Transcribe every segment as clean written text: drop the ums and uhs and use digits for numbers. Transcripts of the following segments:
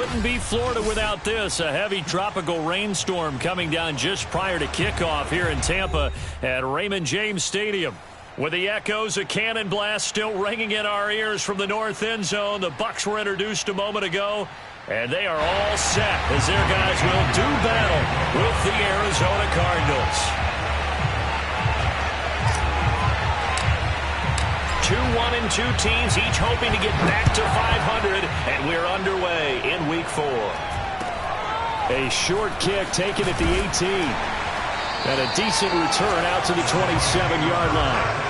wouldn't be Florida without this. A heavy tropical rainstorm coming down just prior to kickoff here in Tampa at Raymond James Stadium. With the echoes of cannon blast still ringing in our ears from the north end zone, the Bucs were introduced a moment ago, and they are all set as their guys will do battle with the Arizona Cardinals. 2-1-2 teams, each hoping to get back to 500, and we're underway in Week 4. A short kick taken at the 18, and a decent return out to the 27-yard line.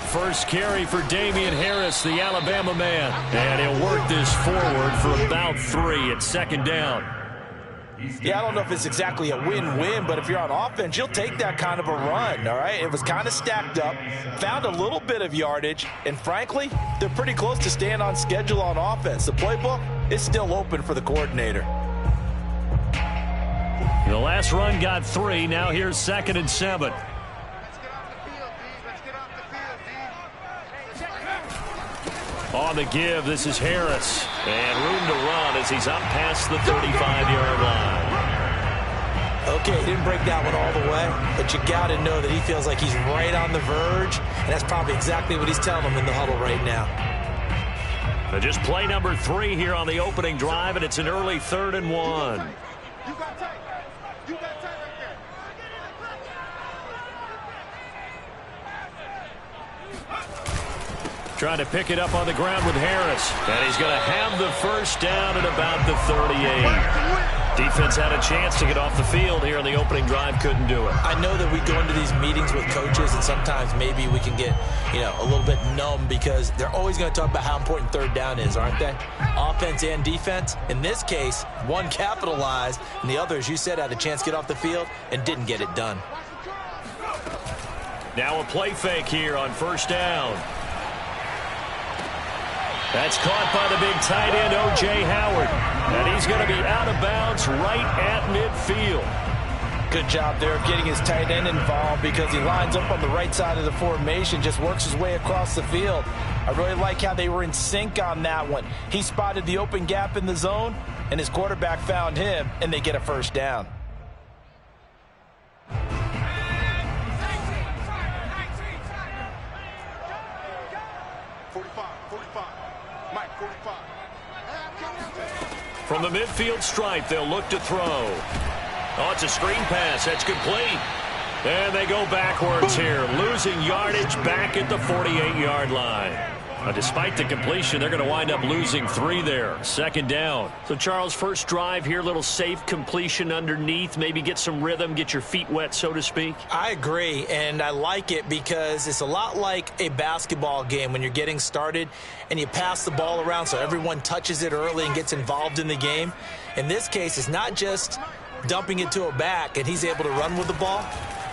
First carry for Damian Harris, the Alabama man. And he'll work this forward for about 3 at second down. Yeah, I don't know if it's exactly a win-win, but if you're on offense, you'll take that kind of a run, all right? It was kind of stacked up, found a little bit of yardage, and frankly, they're pretty close to staying on schedule on offense. The playbook is still open for the coordinator. The last run got 3. Now here's 2nd and 7. On the give, this is Harris. And room to run as he's up past the 35-yard line. Okay, he didn't break that one all the way, but you got to know that he feels like he's right on the verge, and that's probably exactly what he's telling them in the huddle right now. So just play number 3 here on the opening drive, and it's an early 3rd and 1. Trying to pick it up on the ground with Harris. And he's going to have the first down at about the 38. Defense had a chance to get off the field here on the opening drive. Couldn't do it. I know that we go into these meetings with coaches, and sometimes maybe we can get, a little bit numb because they're always going to talk about how important 3rd down is, aren't they? Offense and defense. In this case, one capitalized, and the other, as you said, had a chance to get off the field and didn't get it done. Now a play fake here on 1st down. That's caught by the big tight end, O.J. Howard. And he's going to be out of bounds right at midfield. Good job there of getting his tight end involved because he lines up on the right side of the formation, just works his way across the field. I really like how they were in sync on that one. He spotted the open gap in the zone, and his quarterback found him, and they get a first down. From the midfield stripe, they'll look to throw. Oh, it's a screen pass. That's complete. And they go backwards here, losing yardage back at the 48-yard line. Despite the completion, they're going to wind up losing 3 there. 2nd down. So, Charles, first drive here, little safe completion underneath. Maybe get some rhythm, get your feet wet, so to speak. I agree, and I like it because it's a lot like a basketball game when you're getting started and you pass the ball around so everyone touches it early and gets involved in the game. In this case, it's not just dumping it to a back and he's able to run with the ball,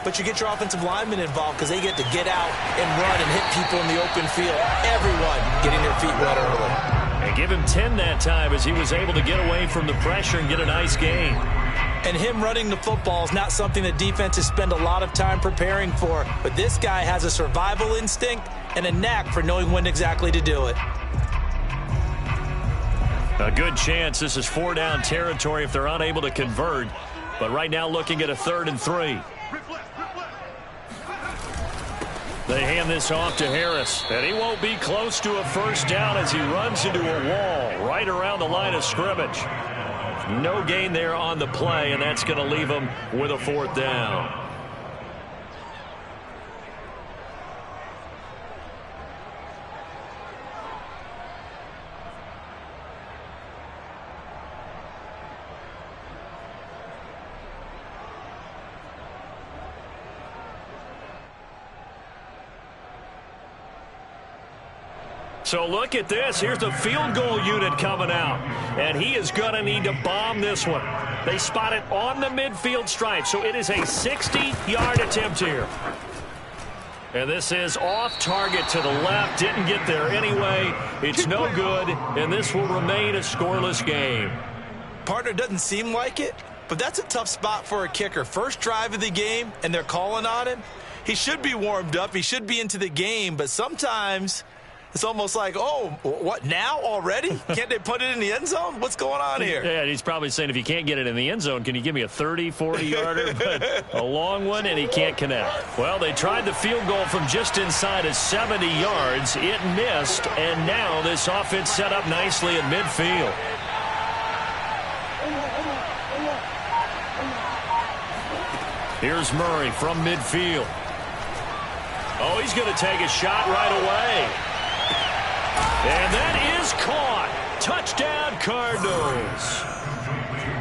but you get your offensive linemen involved because they get to get out and run and hit people in the open field. Everyone getting their feet wet early. And give him 10 that time as he was able to get away from the pressure and get a nice gain. And him running the football is not something that defenses spend a lot of time preparing for. But this guy has a survival instinct and a knack for knowing when exactly to do it. A good chance this is 4-down territory if they're unable to convert. But right now looking at a 3rd and 3. They hand this off to Harris, and he won't be close to a first down as he runs into a wall right around the line of scrimmage. No gain there on the play, and that's going to leave him with a 4th down. So look at this. Here's the field goal unit coming out. And he is going to need to bomb this one. They spot it on the midfield stripe. So it is a 60-yard attempt here. And this is off target to the left. Didn't get there anyway. It's no good. And this will remain a scoreless game. Partner, doesn't seem like it, but that's a tough spot for a kicker. First drive of the game, and they're calling on him. He should be warmed up. He should be into the game, but sometimes it's almost like, oh, what, now already? Can't they put it in the end zone? What's going on here? Yeah, he's probably saying, if you can't get it in the end zone, can you give me a 30, 40-yarder? But a long one, and he can't connect. Well, they tried the field goal from just inside of 70 yards. It missed, and now this offense set up nicely at midfield. Here's Murray from midfield. Oh, he's going to take a shot right away. And that is caught. Touchdown, Cardinals.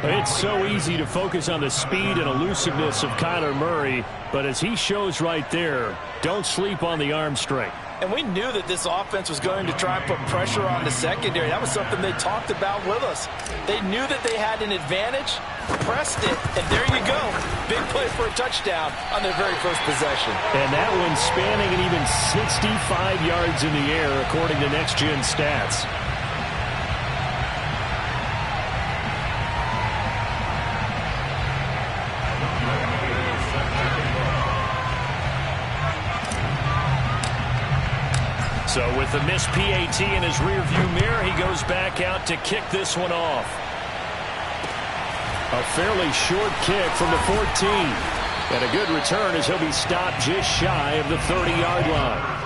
It's so easy to focus on the speed and elusiveness of Kyler Murray, but as he shows right there, don't sleep on the arm strength. And we knew that this offense was going to try and put pressure on the secondary. That was something they talked about with us. They knew that they had an advantage, pressed it, and there you go. Big play for a touchdown on their very first possession. And that one spanning an even 65 yards in the air, according to Next Gen Stats. So with the missed PAT in his rearview mirror, he goes back out to kick this one off. A fairly short kick from the 14. And a good return as he'll be stopped just shy of the 30-yard line.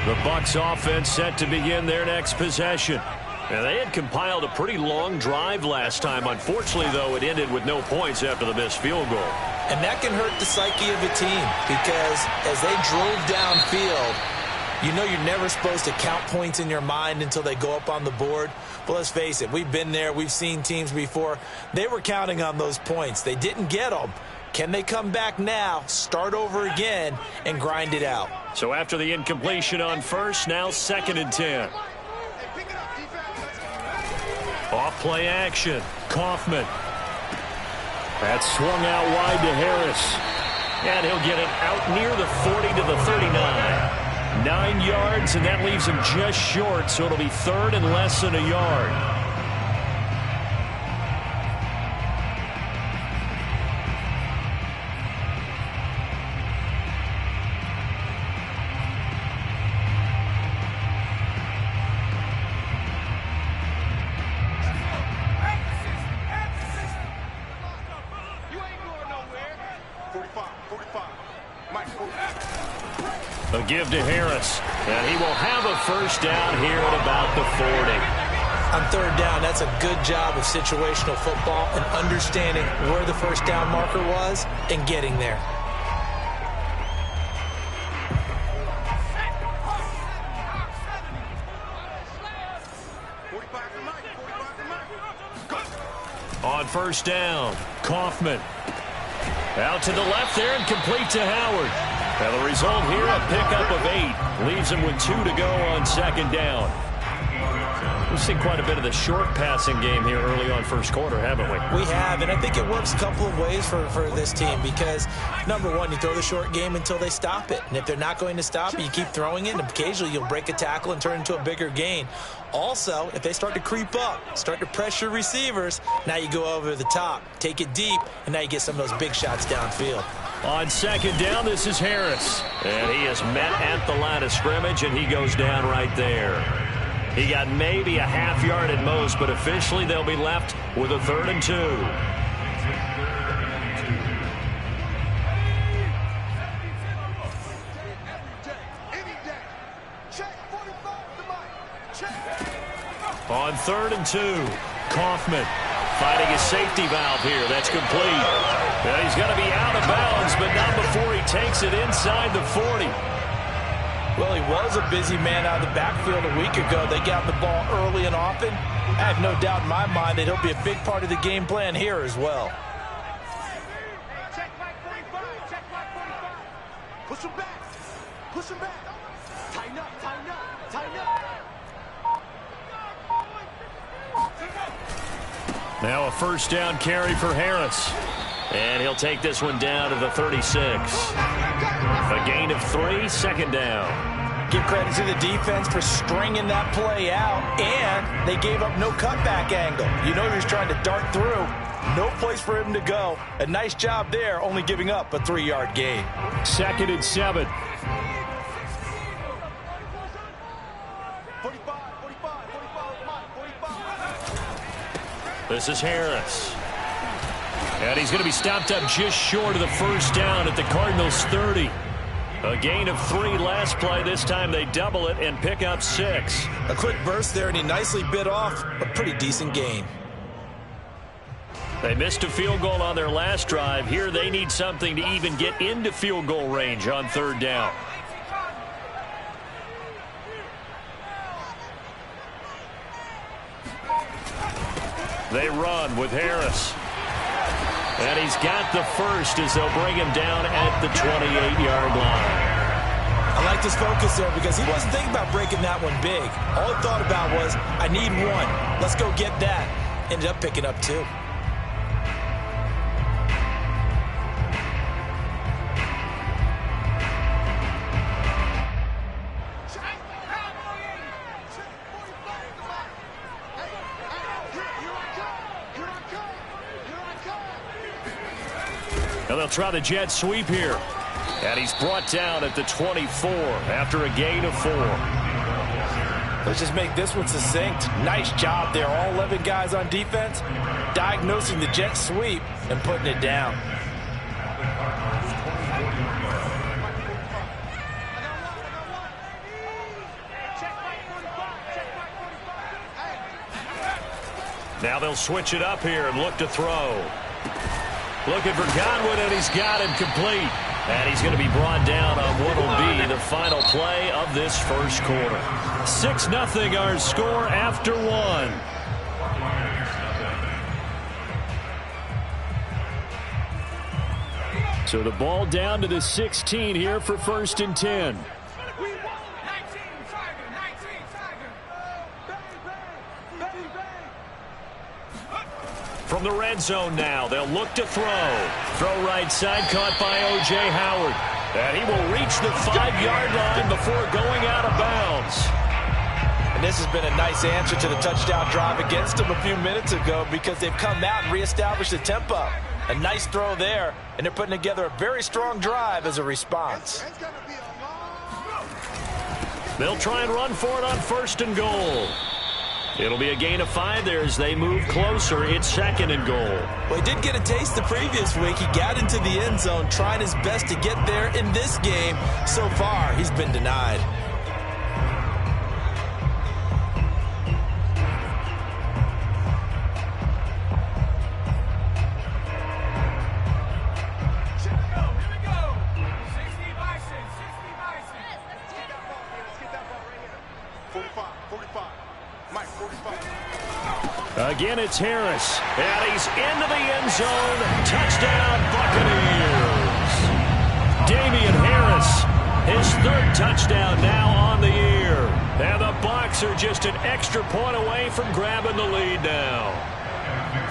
The Bucs offense set to begin their next possession. And they had compiled a pretty long drive last time. Unfortunately, though, it ended with no points after the missed field goal. And that can hurt the psyche of a team because as they drove downfield, you know you're never supposed to count points in your mind until they go up on the board. But let's face it, we've been there. We've seen teams before. They were counting on those points. They didn't get them. Can they come back now, start over again, and grind it out? So after the incompletion on first, now 2nd and 10. Off play action. Kaufman. That's swung out wide to Harris. And he'll get it out near the 40 to the 39. 9 yards, and that leaves him just short, so it'll be 3rd and less than a yard. A give to Harris, and he will have a first down here at about the 40. On 3rd down, that's a good job of situational football and understanding where the first down marker was and getting there. On first down, Kaufman. Out to the left there and complete to Howard. And the result here, a pickup of 8. Leaves him with 2 to go on 2nd down. We've seen quite a bit of the short passing game here early on first quarter, haven't we? We have, and I think it works a couple of ways for this team because, number one, you throw the short game until they stop it. And if they're not going to stop it, you keep throwing it, and occasionally you'll break a tackle and turn it into a bigger gain. Also, if they start to creep up, start to pressure receivers, now you go over the top, take it deep, and now you get some of those big shots downfield. On 2nd down, this is Harris. And he is met at the line of scrimmage, and he goes down right there. He got maybe a half yard at most, but officially they'll be left with a 3rd and 2. On 3rd and 2, Kaufman. Finding his safety valve here. That's complete. And he's going to be out of bounds, but not before he takes it inside the 40. Well, he was a busy man out of the backfield a week ago. They got the ball early and often. I have no doubt in my mind that he'll be a big part of the game plan here as well. Push him back. Push him back. Tighten up, tighten up, tighten up. Now a first down carry for Harris. And he'll take this one down to the 36. A gain of 3, second down. Give credit to the defense for stringing that play out, and they gave up no cutback angle. You know he was trying to dart through. No place for him to go. A nice job there, only giving up a 3-yard gain. 2nd and 7. 45. This is Harris. And he's going to be stopped up just short of the first down at the Cardinals' 30. A gain of 3 last play. This time they double it and pick up 6. A quick burst there, and he nicely bit off a pretty decent gain. They missed a field goal on their last drive. Here they need something to even get into field goal range on 3rd down. They run with Harris. And he's got the first as they'll bring him down at the 28-yard line. I like this focus there because he wasn't thinking about breaking that one big. All he thought about was, I need 1. Let's go get that. Ended up picking up 2. Now they'll try the jet sweep here. And he's brought down at the 24 after a gain of 4. Let's just make this one succinct. Nice job there. All 11 guys on defense diagnosing the jet sweep and putting it down. Now they'll switch it up here and look to throw. Looking for Godwin, and he's got him complete. And he's going to be brought down on what will be the final play of this first quarter. 6-0 our score after 1. So the ball down to the 16 here for 1st and 10. From the red zone now, they'll look to throw. Throw right side, caught by O.J. Howard. And he will reach the 5-yard line before going out of bounds. And this has been a nice answer to the touchdown drive against them a few minutes ago because they've come out and reestablished the tempo. A nice throw there, and they're putting together a very strong drive as a response. They'll try and run for it on 1st and goal. It'll be a gain of 5 there as they move closer. It's 2nd and goal. Well, he did get a taste the previous week. He got into the end zone, trying his best to get there in this game. So far, he's been denied. Again, it's Harris, and he's into the end zone. Touchdown, Buccaneers. Damian Harris, his 3rd touchdown now on the year. And the Bucs are just an extra point away from grabbing the lead now.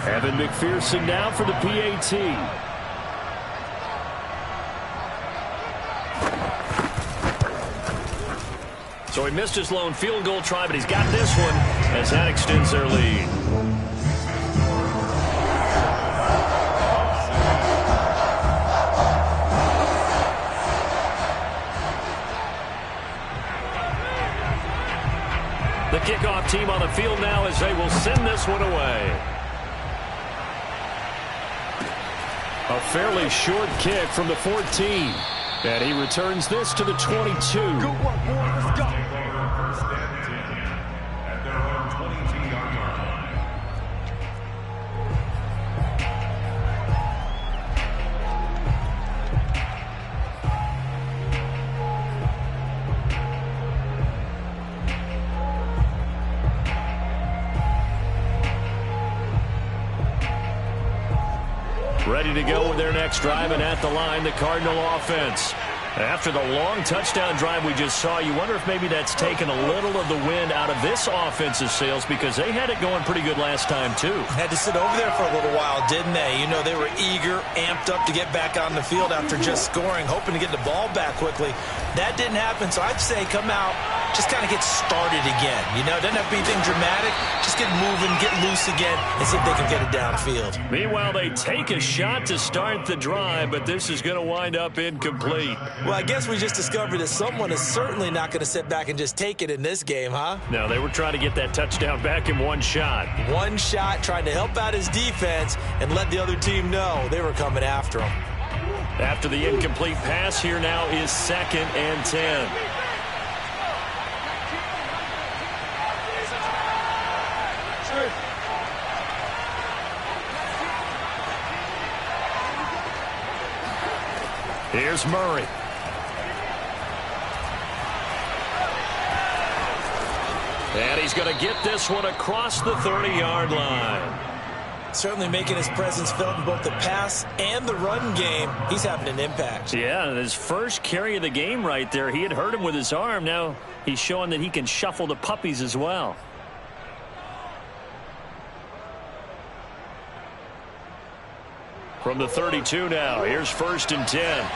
Evan McPherson now for the PAT. So he missed his lone field goal try, but he's got this one as that extends their lead. The kickoff team on the field now as they will send this one away. A fairly short kick from the 14. And he returns this to the 22. Good work, boy. Let's go. ready to go with their next drive, and at the line, the Cardinal offense. After the long touchdown drive we just saw, you wonder if maybe that's taken a little of the wind out of this offensive sails, because they had it going pretty good last time, too. Had to sit over there for a little while, didn't they? You know, they were eager, amped up to get back on the field after just scoring, hoping to get the ball back quickly. That didn't happen, so I'd say come out, just kind of get started again. You know, it doesn't have to be anything dramatic. Just get moving, get loose again, and see if they can get it downfield. Meanwhile, they take a shot to start the drive, but this is going to wind up incomplete. Well, I guess we just discovered that someone is certainly not going to sit back and just take it in this game, huh? No, they were trying to get that touchdown back in one shot. One shot, trying to help out his defense and let the other team know they were coming after him. After the incomplete pass, here now is 2nd and 10. Here's Murray. And he's going to get this one across the 30-yard line. Certainly making his presence felt in both the pass and the run game. He's having an impact. Yeah, his first carry of the game right there. He had hurt him with his arm. Now he's showing that he can shuffle the puppies as well. From the 32 now, here's 1st and 10.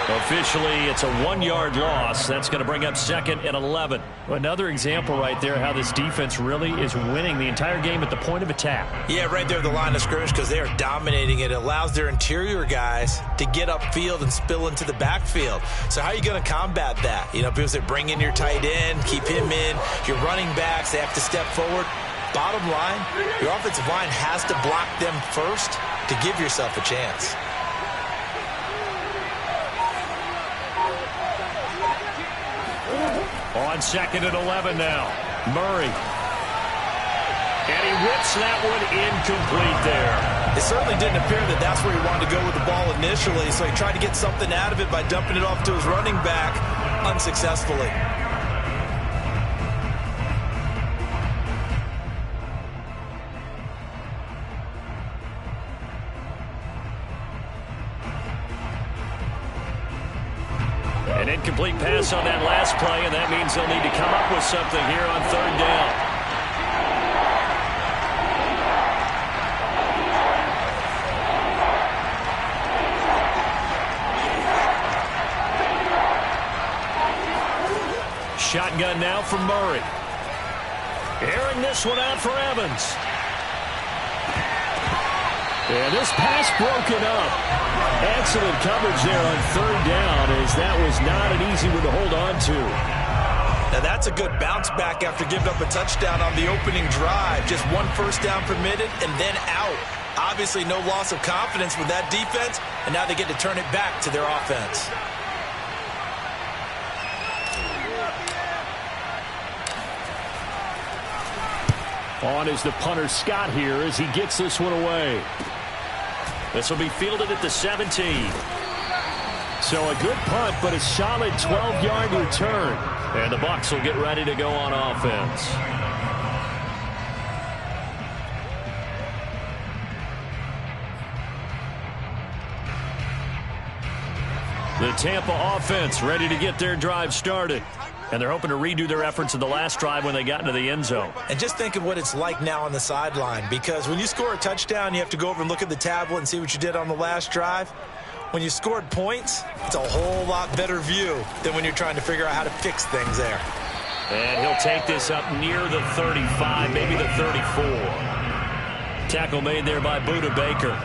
Officially, it's a 1-yard loss. That's going to bring up 2nd and 11. Another example right there how this defense really is winning the entire game at the point of attack. Yeah, right there at the line of scrimmage, because they are dominating it. It allows their interior guys to get upfield and spill into the backfield. So how are you going to combat that? You know, people say bring in your tight end, keep him in. Your running backs, they have to step forward. Bottom line, your offensive line has to block them first to give yourself a chance. On 2nd and 11 now. Murray. And he whips that one incomplete there. It certainly didn't appear that that's where he wanted to go with the ball initially, so he tried to get something out of it by dumping it off to his running back unsuccessfully. An incomplete pass on that last play, and that means they'll need to come up with something here on 3rd down. Shotgun now from Murray. Airing this one out for Evans. And this pass broken up. Excellent coverage there on 3rd down, as that was not an easy one to hold on to. Now that's a good bounce back after giving up a touchdown on the opening drive. Just 1 first down permitted and then out. Obviously no loss of confidence with that defense, and now they get to turn it back to their offense. On is the punter Scott here as he gets this one away. This will be fielded at the 17. So a good punt, but a solid 12-yard return. And the Bucs will get ready to go on offense. The Tampa offense ready to get their drive started. And they're hoping to redo their efforts in the last drive when they got into the end zone. And just think of what it's like now on the sideline, because when you score a touchdown, you have to go over and look at the tablet and see what you did on the last drive. When you scored points, it's a whole lot better view than when you're trying to figure out how to fix things there. And he'll take this up near the 35, maybe the 34. Tackle made there by Buda Baker.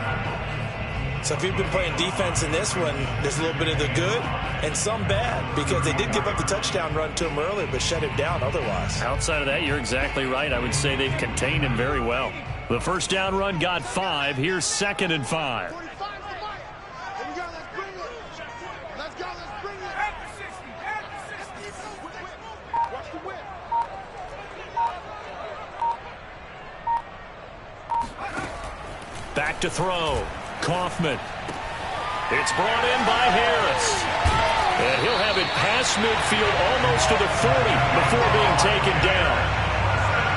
So if you've been playing defense in this one, there's a little bit of the good and some bad, because they did give up the touchdown run to him earlier, but shut it down otherwise. Outside of that, you're exactly right. I would say they've contained him very well. The first down run got 5. Here's 2nd and 5. to throw. Kaufman. It's brought in by Harris. And he'll have it past midfield almost to the 40 before being taken down.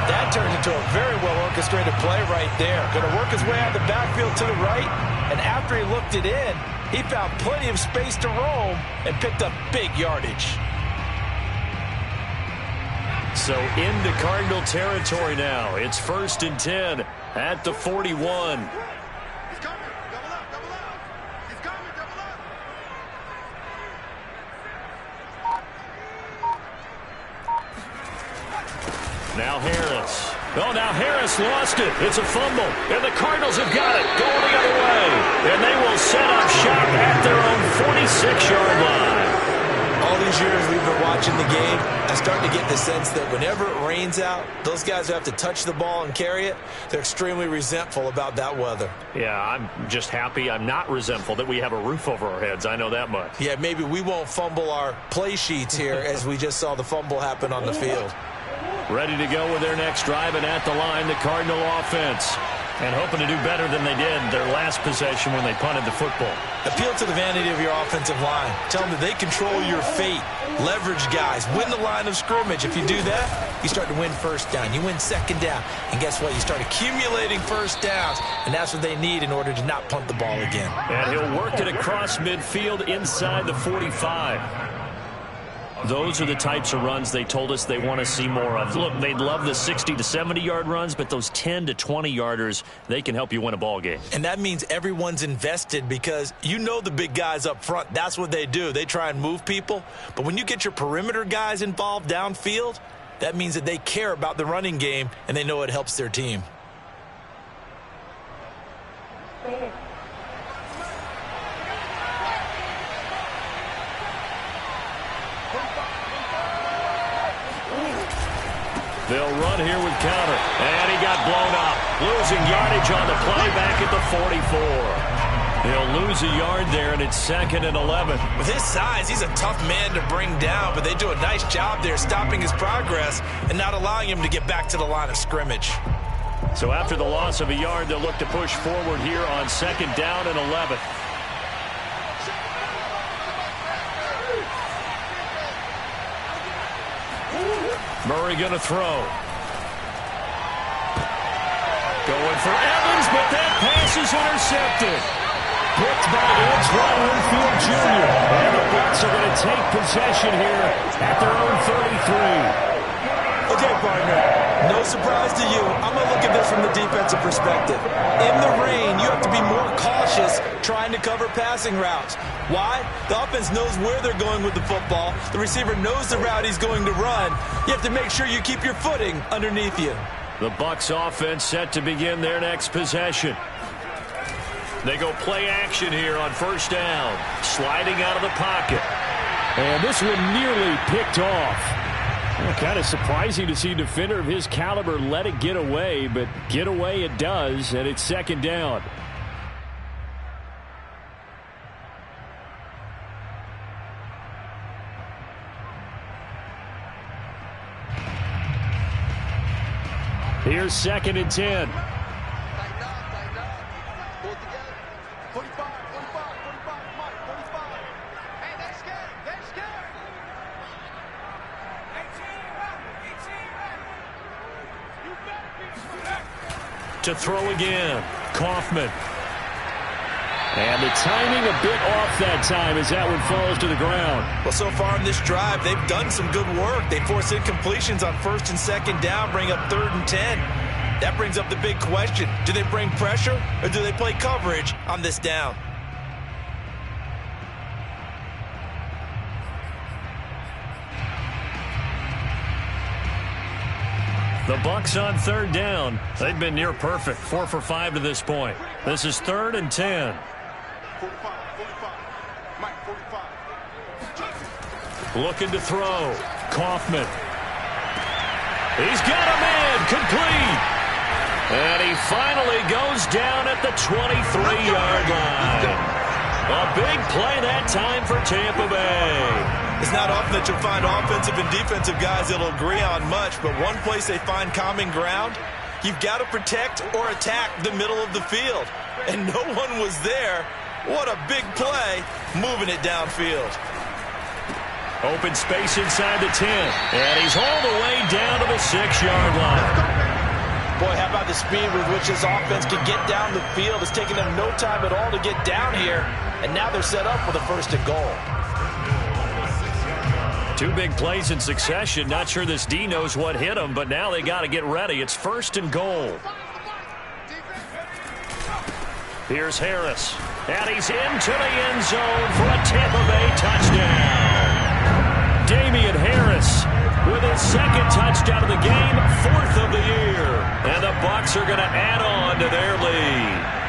That turns into a very well-orchestrated play right there. Going to work his way out the backfield to the right, and after he looked it in, he found plenty of space to roam and picked up big yardage. So into Cardinal territory now. It's 1st and 10 at the 41. He's coming. Double up, double up. He's coming, double up. Now Harris. Oh, now Harris lost it. It's a fumble. And the Cardinals have got it. Going the other way. And they will set up shop at their own 46-yard line. All these years we've been watching the game, I'm starting to get the sense that whenever it rains out, those guys who have to touch the ball and carry it, they're extremely resentful about that weather. Yeah, I'm just happy I'm not resentful that we have a roof over our heads. I know that much. Yeah, maybe we won't fumble our play sheets here as we just saw the fumble happen on the field. Ready to go with their next drive, and at the line, the Cardinal offense. And hoping to do better than they did their last possession when they punted the football. Appeal to the vanity of your offensive line. Tell them that they control your fate. Leverage guys. Win the line of scrimmage. If you do that, you start to win first down. You win second down. And guess what? You start accumulating first downs. And that's what they need in order to not punt the ball again. And he'll work it across midfield inside the 45. Those are the types of runs they told us they want to see more of. Look, they'd love the 60 to 70-yard runs, but those 10 to 20-yarders, they can help you win a ball game. And that means everyone's invested because you know the big guys up front. That's what they do. They try and move people. But when you get your perimeter guys involved downfield, that means that they care about the running game and they know it helps their team. They'll run here with counter. And he got blown up. Losing yardage on the play back at the 44. He'll lose a yard there, and it's 2nd and 11. With his size, he's a tough man to bring down, but they do a nice job there stopping his progress and not allowing him to get back to the line of scrimmage. So after the loss of a yard, they'll look to push forward here on 2nd down and 11. Murray going to throw. Going for Evans, but that pass is intercepted. Picked by Antoine Winfield Jr. And the Bucs are going to take possession here at their own 33. Okay, partner, no surprise to you. I'm going to look at this from the defensive perspective. In the rain, you have to be more cautious trying to cover passing routes. Why? The offense knows where they're going with the football. The receiver knows the route he's going to run. You have to make sure you keep your footing underneath you. The Bucs offense set to begin their next possession. They go play action here on 1st down. Sliding out of the pocket. And this one nearly picked off. Well, kind of surprising to see a defender of his caliber let it get away, but get away it does, and it's 2nd down. Here's 2nd and 10. Tighten up, tighten up. Pull it together. 45, 45, 45, Mike, 45. Hey, they're scared, they're scared. You better be scared. To throw again, Kaufman. And the timing a bit off that time as that one falls to the ground. Well, so far in this drive, they've done some good work. They force incompletions on 1st and 2nd down, bring up 3rd and 10. That brings up the big question. Do they bring pressure or do they play coverage on this down? The Bucs on 3rd down. They've been near perfect, 4 for 5 to this point. This is 3rd and 10. 45, 45. Mike, 45. Looking to throw. Kaufman. He's got a man. Complete. And he finally goes down at the 23-yard line. A big play that time for Tampa Bay. It's not often that you'll find offensive and defensive guys that'll agree on much, but one place they find common ground, you've got to protect or attack the middle of the field. And no one was there. What a big play, moving it downfield. Open space inside the 10. And he's all the way down to the 6-yard line. Boy, how about the speed with which this offense can get down the field? It's taken them no time at all to get down here. And now they're set up with a 1st and goal. 2 big plays in succession. Not sure this D knows what hit him, but now they got to get ready. It's 1st and goal. Here's Harris. And he's into the end zone for a Tampa Bay touchdown. Damian Harris with his 2nd touchdown of the game, 4th of the year. And the Bucs are going to add on to their lead.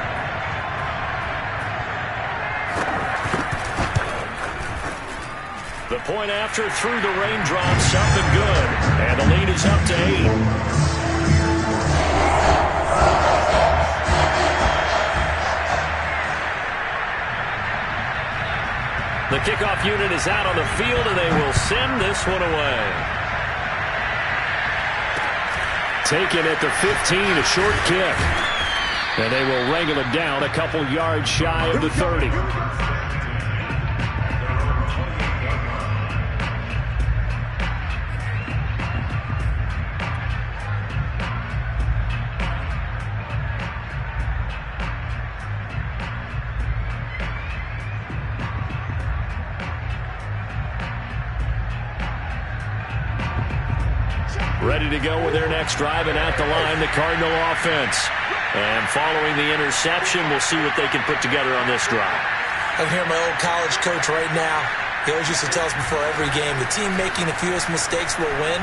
The point after through the raindrops, something good. And the lead is up to 8. The kickoff unit is out on the field, and they will send this one away. Taken at the 15, a short kick. And they will wrangle it down a couple yards shy of the 30. Ready to go with their next drive, and at the line, the Cardinal offense. And following the interception, we'll see what they can put together on this drive. I can hear my old college coach right now. He always used to tell us before every game, the team making the fewest mistakes will win.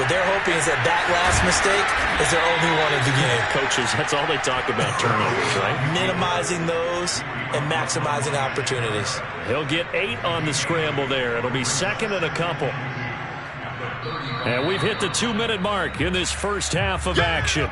What they're hoping is that that last mistake is their only one of the game. Coaches, that's all they talk about, turnovers, right? Minimizing those and maximizing opportunities. He'll get 8 on the scramble there. It'll be 2nd and a couple. And we've hit the 2-minute mark in this first half of action.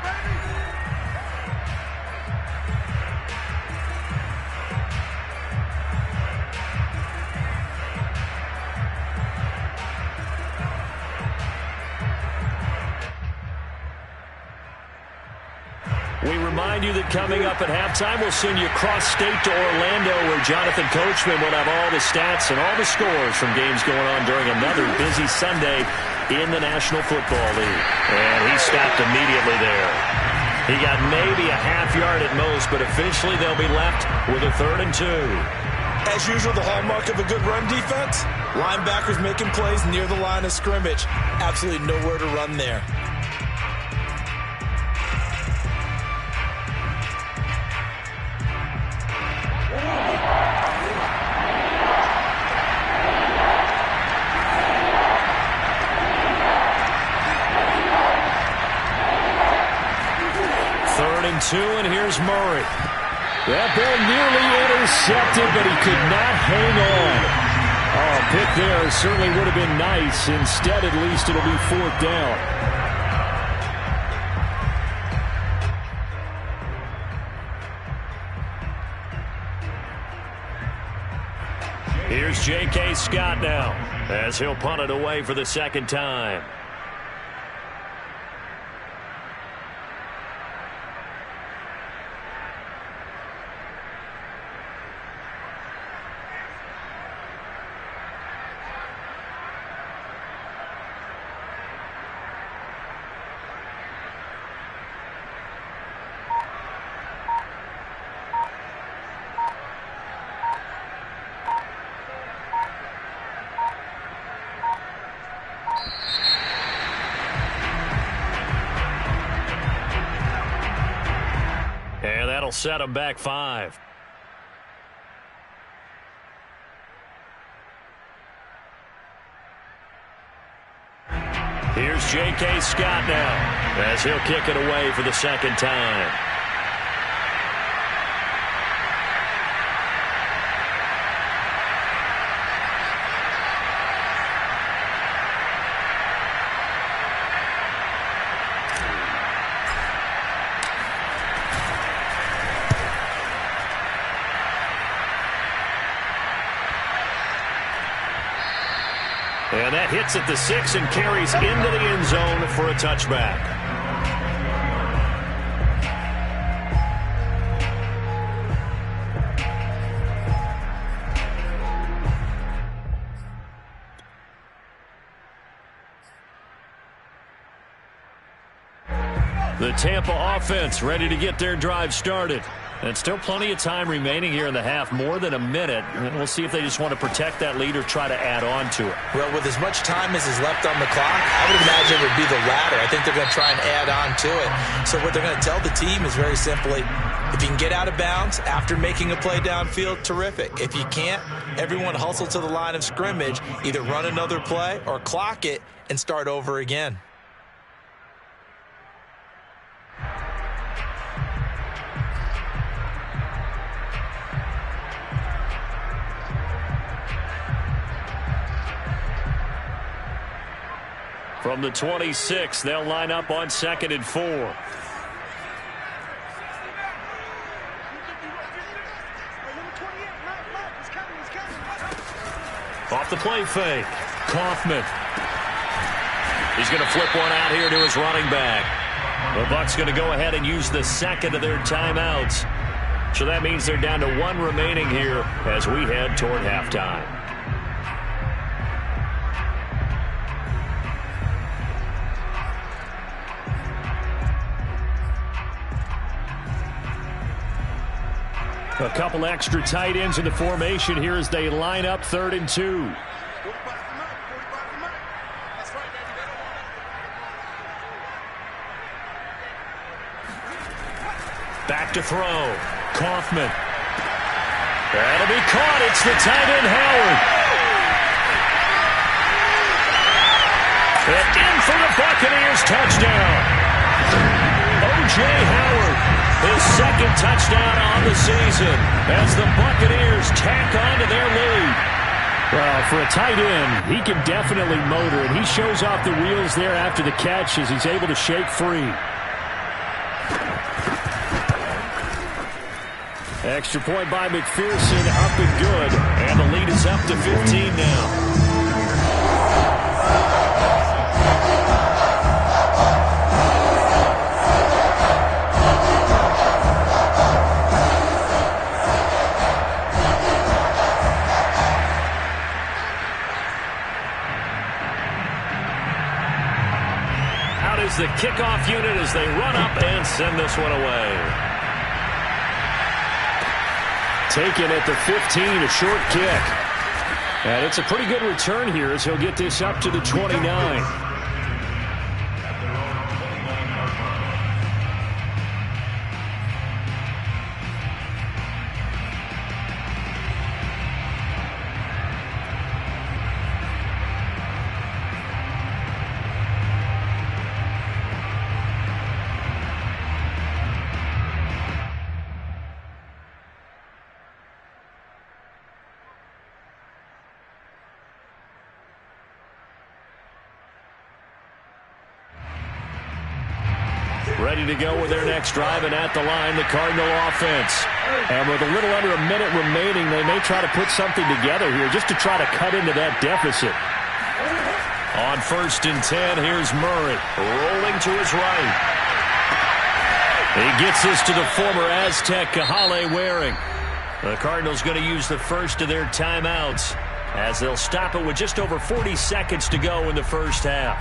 We remind you that coming up at halftime, we'll send you cross-state to Orlando, where Jonathan Coachman will have all the stats and all the scores from games going on during another busy Sunday in the National Football League. And he stopped immediately there. He got maybe a half yard at most, but officially they'll be left with a 3rd and 2. As usual, the hallmark of a good run defense, linebackers making plays near the line of scrimmage. Absolutely nowhere to run there. And here's Murray. That ball nearly intercepted, but he could not hang on. Oh, a pick there certainly would have been nice. Instead, at least it'll be 4th down. Here's J.K. Scott now, as he'll punt it away for the 2nd time. And that'll set him back 5. Here's J.K. Scott now, as he'll kick it away for the 2nd time. And that hits at the 6 and carries into the end zone for a touchback. The Tampa offense ready to get their drive started. And still plenty of time remaining here in the half, more than a minute. And we'll see if they just want to protect that lead or try to add on to it. Well, with as much time as is left on the clock, I would imagine it would be the latter. I think they're going to try and add on to it. So what they're going to tell the team is very simply, if you can get out of bounds after making a play downfield, terrific. If you can't, everyone hustle to the line of scrimmage, either run another play or clock it and start over again. From the 26, they'll line up on 2nd and 4. Off the play fake. Kaufman. He's going to flip one out here to his running back. The Bucs going to go ahead and use the second of their timeouts. So that means they're down to 1 remaining here as we head toward halftime. A couple extra tight ends in the formation here as they line up 3rd and 2. Back to throw. Kaufman. That'll be caught. It's the tight end, Howard. And in for the Buccaneers touchdown. O.J. Howard. His 2nd touchdown on the season as the Buccaneers tack on to their lead. Well, for a tight end, he can definitely motor, and he shows off the wheels there after the catch as he's able to shake free. Extra point by McPherson, up and good, and the lead is up to 15 now. The kickoff unit as they run up and send this one away. Taken at the 15, a short kick. And it's a pretty good return here as he'll get this up to the 29. Ready to go with their next drive, and at the line, the Cardinal offense. And with a little under a minute remaining, they may try to put something together here just to try to cut into that deficit. On 1st and 10, here's Murray rolling to his right. He gets this to the former Aztec, Kahale Waring. The Cardinals going to use the first of their timeouts as they'll stop it with just over 40 seconds to go in the first half.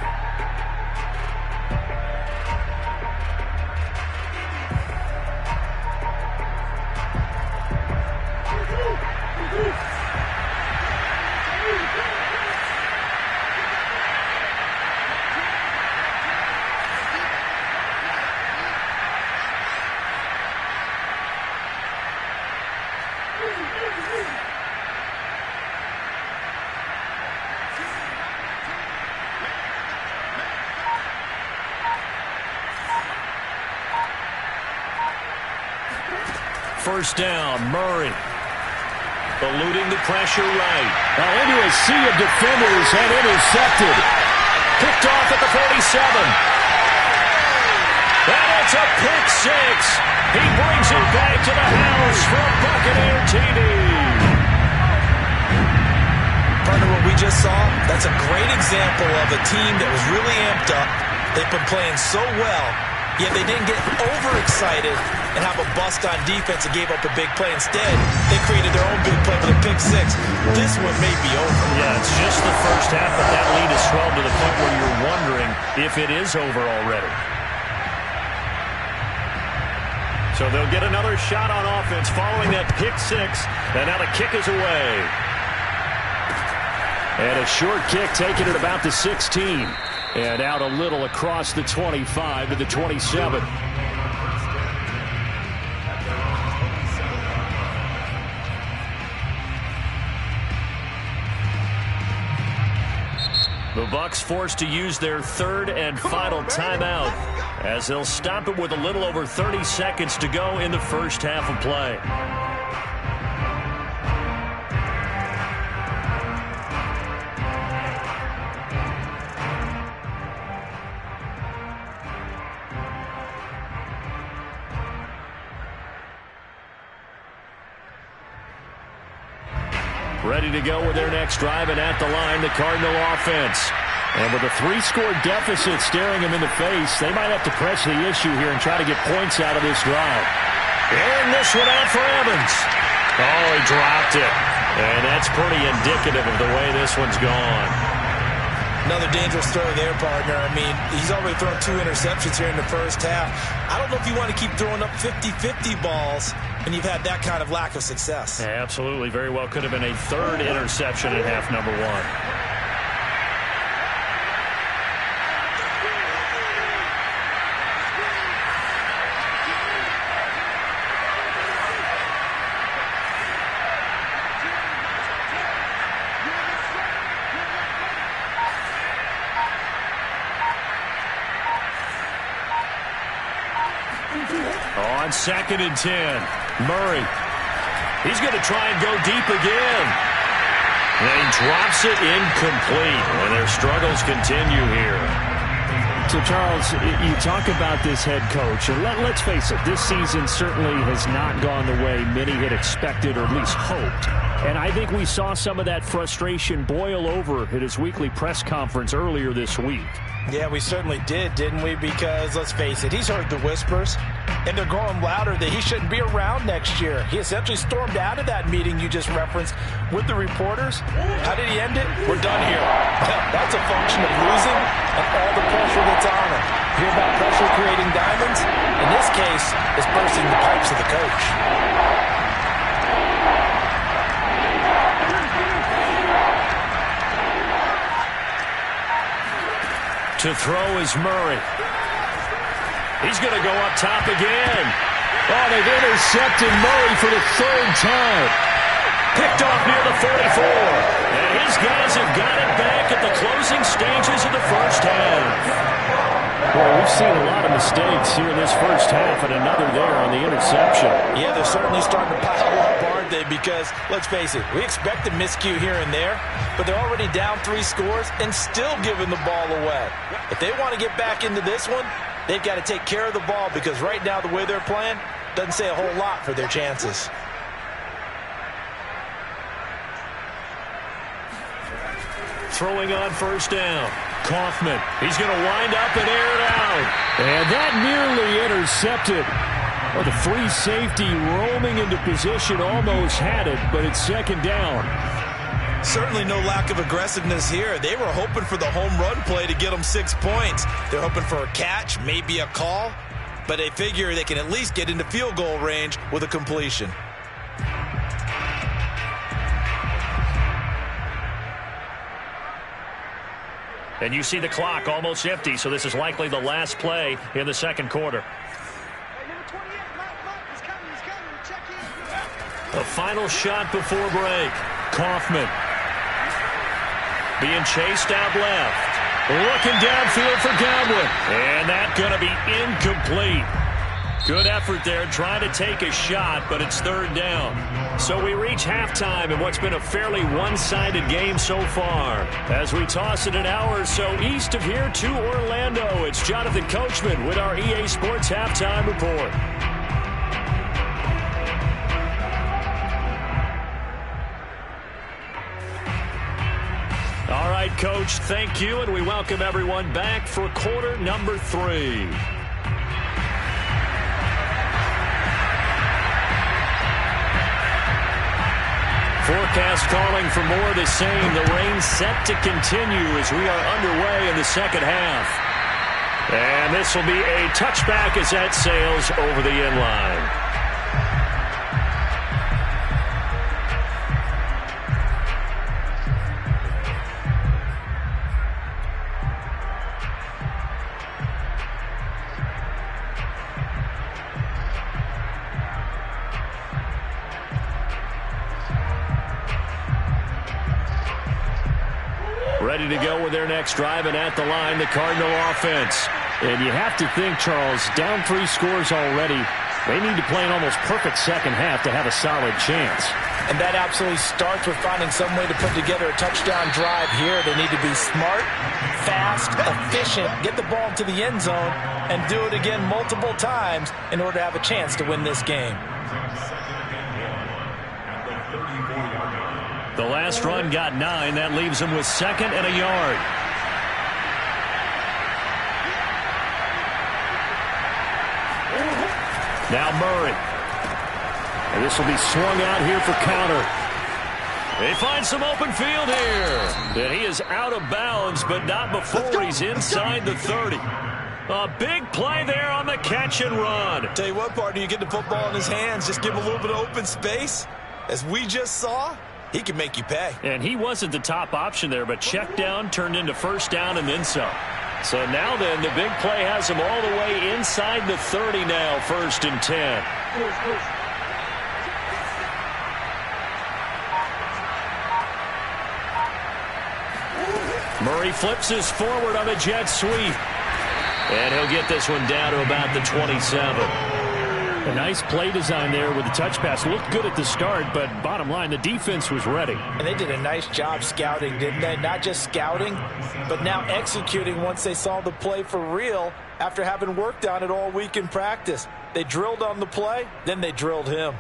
First down, Murray. Eluding the pressure right. Now into a sea of defenders and intercepted. Picked off at the 47. And it's a pick six. He brings it back to the house for a Buccaneer TD. Partner, what we just saw, that's a great example of a team that was really amped up. They've been playing so well, yet they didn't get overexcited and have a bust on defense and gave up a big play. Instead, they created their own big play with a pick six. This one may be over. Yeah, it's just the first half, but that lead has swelled to the point where you're wondering if it is over already. So they'll get another shot on offense following that pick six. And now the kick is away. And a short kick taken at about the 16. And out a little across the 25 to the 27. The Bucs forced to use their third and final timeout as they'll stop it with a little over 30 seconds to go in the first half of play. Ready to go with their next drive, and at the line, the Cardinal offense. And with a 3-score deficit staring them in the face, they might have to press the issue here and try to get points out of this drive. And this one out for Evans. Oh, he dropped it. And that's pretty indicative of the way this one's gone. Another dangerous throw there, partner. I mean, he's already thrown 2 interceptions here in the first half. I don't know if you want to keep throwing up 50-50 balls when you've had that kind of lack of success. Yeah, absolutely. Very well could have been a 3rd interception in half number 1. On 2nd and 10, Murray. He's going to try and go deep again. And he drops it incomplete. And their struggles continue here. So, Charles, you talk about this head coach. And let's face it, this season certainly has not gone the way many had expected or at least hoped. And I think we saw some of that frustration boil over at his weekly press conference earlier this week. Yeah, we certainly did, didn't we? Because, let's face it, he's heard the whispers, and they're growing louder that he shouldn't be around next year. He essentially stormed out of that meeting you just referenced with the reporters. How did he end it? We're done here. That's a function of losing and all the pressure that's on him. Hear about pressure creating diamonds? In this case, it's bursting the pipes of the coach. To throw is Murray. He's going to go up top again. Oh, they've intercepted Murray for the 3rd time. Picked off near the 44. And his guys have got it back at the closing stages of the first half. Boy, we've seen a lot of mistakes here in this first half, and another there on the interception. Yeah, they're certainly starting to pile up, aren't they? Because, let's face it, we expect a miscue here and there, but they're already down 3 scores and still giving the ball away. If they want to get back into this one, they've got to take care of the ball, because right now the way they're playing doesn't say a whole lot for their chances. Throwing on first down. Kaufman. He's going to wind up and air it out. And that nearly intercepted. Well, the free safety roaming into position almost had it, but it's 2nd down. Certainly no lack of aggressiveness here. They were hoping for the home run play to get them 6 points. They're hoping for a catch, maybe a call, but they figure they can at least get into field goal range with a completion. And you see the clock almost empty, so this is likely the last play in the 2nd quarter. The final shot before break. Kaufman. Being chased out left. Looking downfield for Godwin. And that's going to be incomplete. Good effort there trying to take a shot, but it's 3rd down. So we reach halftime in what's been a fairly one-sided game so far. As we toss it an hour or so east of here to Orlando, it's Jonathan Coachman with our EA Sports Halftime Report. All right, Coach, thank you, and we welcome everyone back for quarter number 3. Forecast calling for more of the same. The rain set to continue as we are underway in the 2nd half. And this will be a touchback as that sails over the end line. Ready to go with their next drive, and at the line, the Cardinal offense. And you have to think, Charles, down 3 scores already. They need to play an almost perfect second half to have a solid chance. And that absolutely starts with finding some way to put together a touchdown drive here. They need to be smart, fast, efficient, get the ball to the end zone, and do it again multiple times in order to have a chance to win this game. The last run got 9. That leaves them with 2nd and a yard. Now Murray. And this will be swung out here for counter. They find some open field here. And he is out of bounds, but not before he's inside the 30. A big play there on the catch and run. Tell you what, partner, you get the football in his hands, just give him a little bit of open space. As we just saw, he can make you pay. And he wasn't the top option there, but check down turned into first down and then some. So now then, the big play has him all the way inside the 30 now, 1st and 10. Murray flips his forward on a jet sweep. And he'll get this one down to about the 27. A nice play design there with the touch pass. Looked good at the start, but bottom line, the defense was ready. And they did a nice job scouting, didn't they? Not just scouting, but now executing once they saw the play for real after having worked on it all week in practice. They drilled on the play, then they drilled him.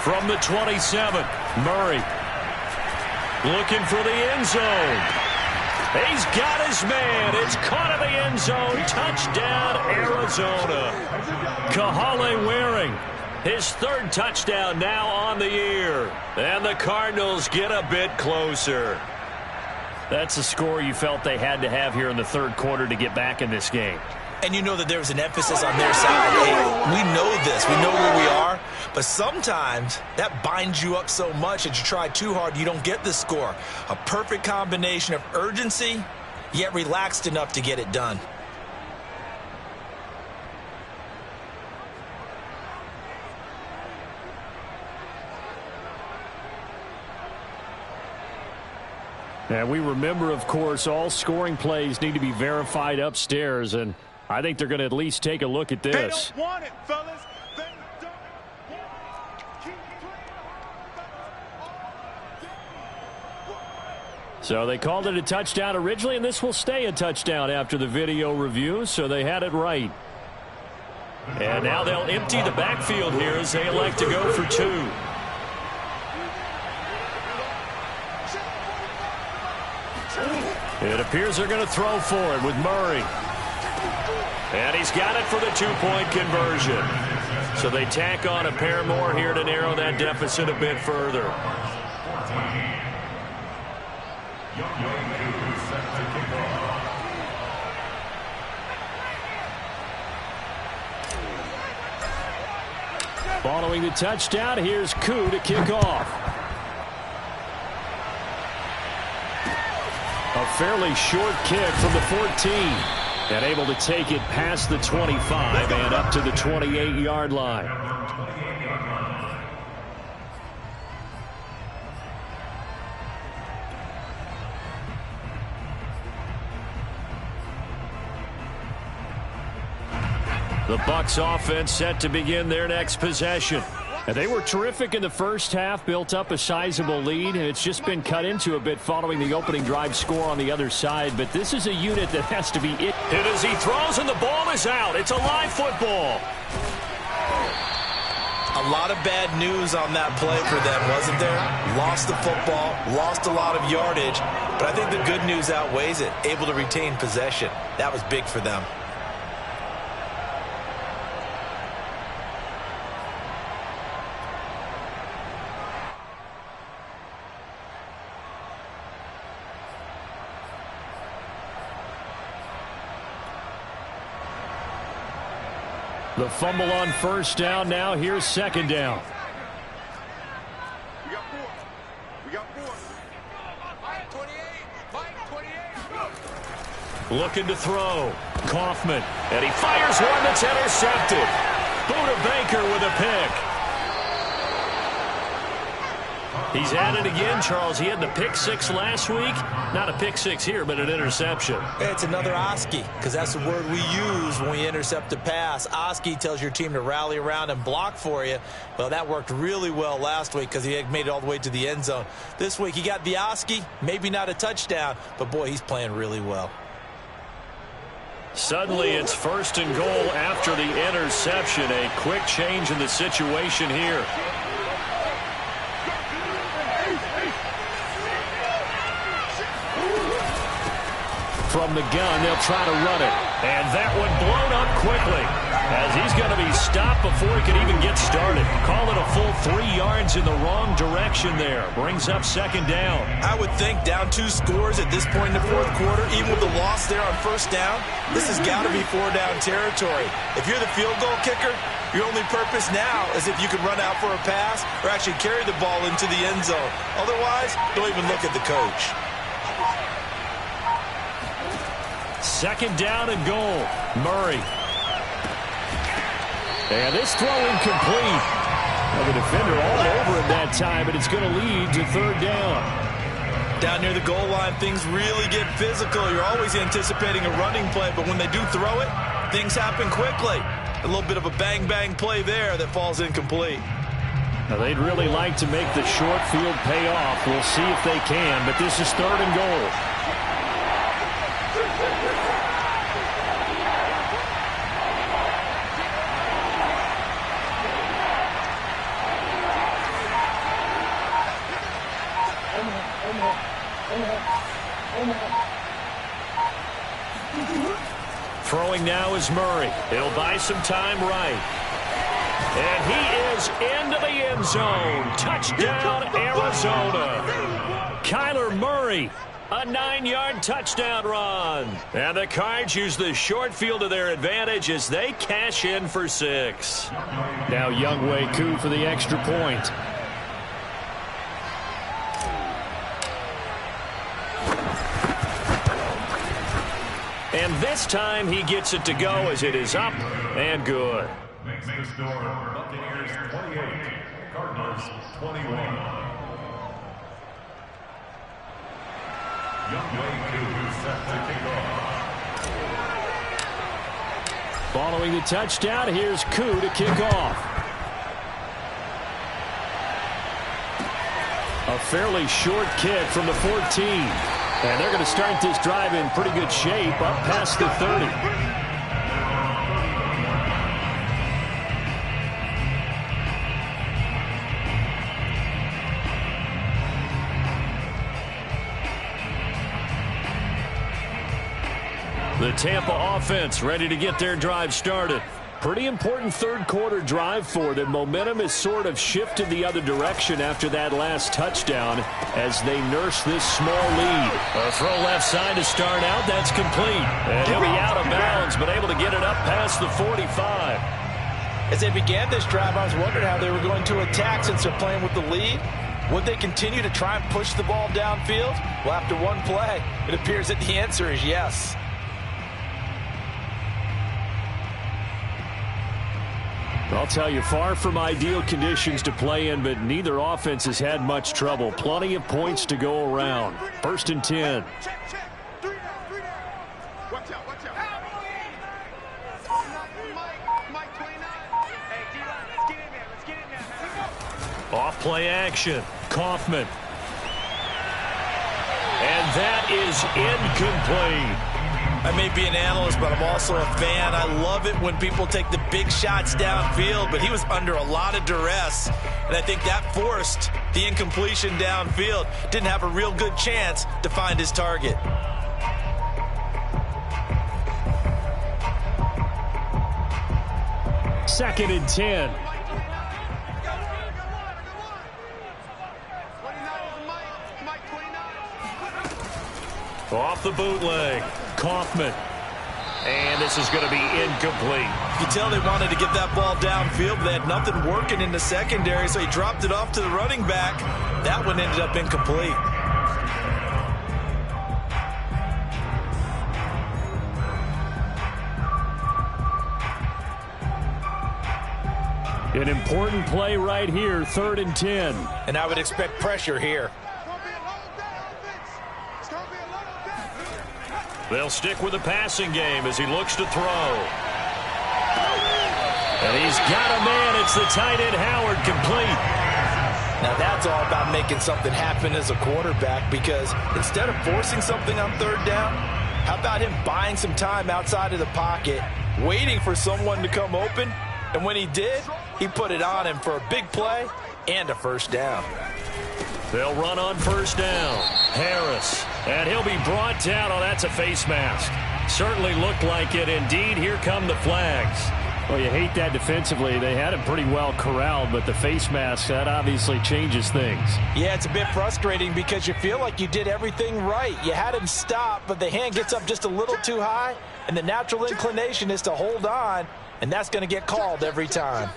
From the 27, Murray looking for the end zone. He's got his man. It's caught in the end zone. Touchdown, Arizona. Kahale Waring, his 3rd touchdown now on the year. And the Cardinals get a bit closer. That's a score you felt they had to have here in the 3rd quarter to get back in this game. And you know that there was an emphasis on their side. Hey, we know this. We know where we are. But sometimes that binds you up so much that you try too hard, you don't get the score. A perfect combination of urgency, yet relaxed enough to get it done. And we remember, of course, all scoring plays need to be verified upstairs, and I think they're going to at least take a look at this. They don't want it, fellas. They don't want it. So they called it a touchdown originally, and this will stay a touchdown after the video review, so they had it right. And now they'll empty the backfield here as they elect to go for 2. It appears they're going to throw for it with Murray. And he's got it for the 2-point conversion. So they tack on a pair more here to narrow that deficit a bit further. Following the touchdown, here's Koo to kick off. A fairly short kick from the 14. And able to take it past the 25 and up to the 28-yard line. The Bucs offense set to begin their next possession. And they were terrific in the first half, built up a sizable lead, and it's just been cut into a bit following the opening drive score on the other side. But this is a unit that has to be it. And as he throws and the ball is out, it's a live football. A lot of bad news on that play for them, wasn't there? Lost the football, lost a lot of yardage, but I think the good news outweighs it. Able to retain possession. That was big for them. The fumble on first down. Now here's second down. We got four. We got four. Mike 28. Mike 28. Looking to throw. Kaufman. And he fires one that's intercepted. Buda Baker with a pick. He's at it again, Charles. He had the pick six last week. Not a pick six here, but an interception. It's another Oski, because that's the word we use when we intercept a pass. Oski tells your team to rally around and block for you. Well, that worked really well last week because he had made it all the way to the end zone. This week he got the Oski, maybe not a touchdown, but boy, he's playing really well. Suddenly it's first and goal after the interception. A quick change in the situation here. From the gun, they'll try to run it. And that one blown up quickly as he's going to be stopped before he can even get started. Call it a full 3 yards in the wrong direction there. Brings up second down. I would think down 2 scores at this point in the fourth quarter, even with the loss there on first down, this has got to be 4-down territory. If you're the field goal kicker, your only purpose now is if you can run out for a pass or actually carry the ball into the end zone. Otherwise, don't even look at the coach. Second down and goal. Murray. And this throw incomplete. Well, the defender all over him that time, but it's going to lead to third down. Down near the goal line, things really get physical. You're always anticipating a running play, but when they do throw it, things happen quickly. A little bit of a bang-bang play there that falls incomplete. Now, they'd really like to make the short field pay off. We'll see if they can, but this is third and goal. Throwing now is Murray. He'll buy some time right. And he is into the end zone. Touchdown, Arizona. Kyler Murray, a 9-yard touchdown run. And the Cards use the short field to their advantage as they cash in for 6. Now Younghoe Koo for the extra point. And this time he gets it to go as it is up and good. Makes the score Buccaneers 28, Cardinals 21. Younghoe Koo set to kick off. Following the touchdown, here's Koo to kick off. A fairly short kick from the 14. And they're going to start this drive in pretty good shape up past the 30. The Tampa offense ready to get their drive started. Pretty important third quarter drive for them. Momentum has sort of shifted the other direction after that last touchdown as they nurse this small lead. A throw left side to start out. That's complete. And he'll be out of bounds, but able to get it up past the 45. As they began this drive, I was wondering how they were going to attack since they're playing with the lead. Would they continue to try and push the ball downfield? Well, after one play, it appears that the answer is yes. I'll tell you, far from ideal conditions to play in, but neither offense has had much trouble. Plenty of points to go around. First and 10. Check. 3 down. Watch out. Mike 29. Hey, D-line, let's get in there. Off play action. Kaufman. And that is incomplete. I may be an analyst, but I'm also a fan. I love it when people take the big shots downfield, but he was under a lot of duress, and I think that forced the incompletion downfield. Didn't have a real good chance to find his target. Second and 10. Off the bootleg, Kaufman. And this is going to be incomplete. You can tell they wanted to get that ball downfield, but they had nothing working in the secondary, so he dropped it off to the running back. That one ended up incomplete. An important play right here, 3rd and 10. And I would expect pressure here. They'll stick with the passing game as he looks to throw. And he's got a man. It's the tight end, Howard, complete. Now that's all about making something happen as a quarterback, because instead of forcing something on 3rd down, how about him buying some time outside of the pocket, waiting for someone to come open, and when he did, he put it on him for a big play and a 1st down. They'll run on 1st down. Harris. And he'll be brought down. Oh, that's a face mask. Certainly looked like it. Indeed, here come the flags. Well, you hate that defensively. They had him pretty well corralled, but the face mask, that obviously changes things. Yeah, it's a bit frustrating because you feel like you did everything right. You had him stop, but the hand gets up just a little too high, and the natural inclination is to hold on, and that's going to get called every time.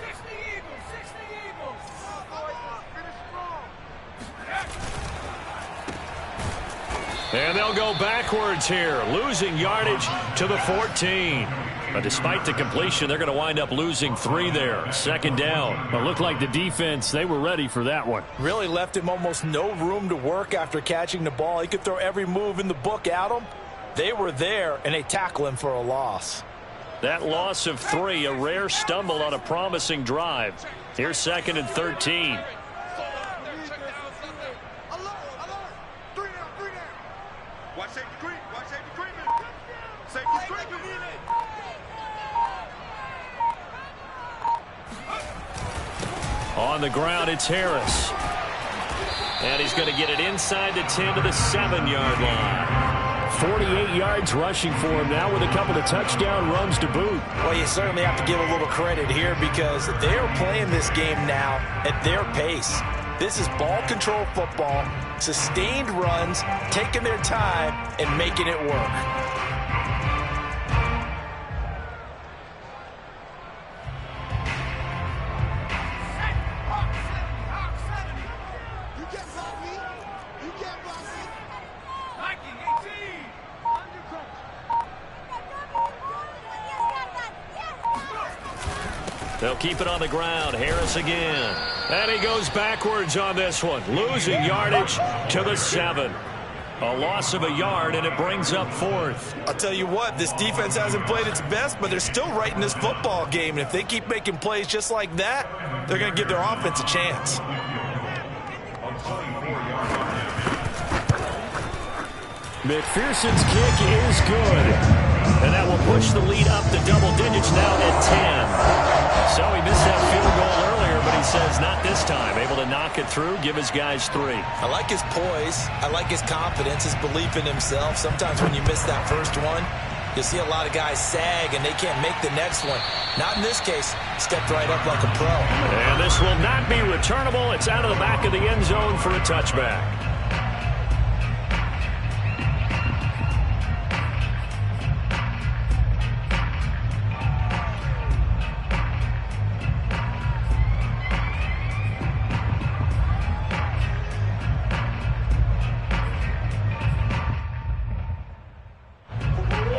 And they'll go backwards here, losing yardage to the 14. But despite the completion, they're going to wind up losing 3 there. 2nd down. Well, it looked like the defense, they were ready for that one. Really left him almost no room to work after catching the ball. He could throw every move in the book at him. They were there, and they tackle him for a loss. That loss of 3, a rare stumble on a promising drive. Here's 2nd and 13. On the ground, it's Harris. And he's going to get it inside the 10 to the 7-yard line. 48 yards rushing for him now with a couple of touchdown runs to boot. Well, you certainly have to give a little credit here because they are playing this game now at their pace. This is ball control football, sustained runs, taking their time and making it work. They'll keep it on the ground. Harris again. And he goes backwards on this one. Losing yardage to the 7. A loss of a yard, and it brings up 4th. I'll tell you what, this defense hasn't played its best, but they're still right in this football game. And if they keep making plays just like that, they're going to give their offense a chance. McPherson's kick is good. And that will push the lead up to double digits now at 10. So he missed that field goal earlier, but he says not this time. Able to knock it through, give his guys 3. I like his poise. I like his confidence, his belief in himself. Sometimes when you miss that first one, you'll see a lot of guys sag and they can't make the next one. Not in this case. Stepped right up like a pro. And this will not be returnable. It's out of the back of the end zone for a touchback.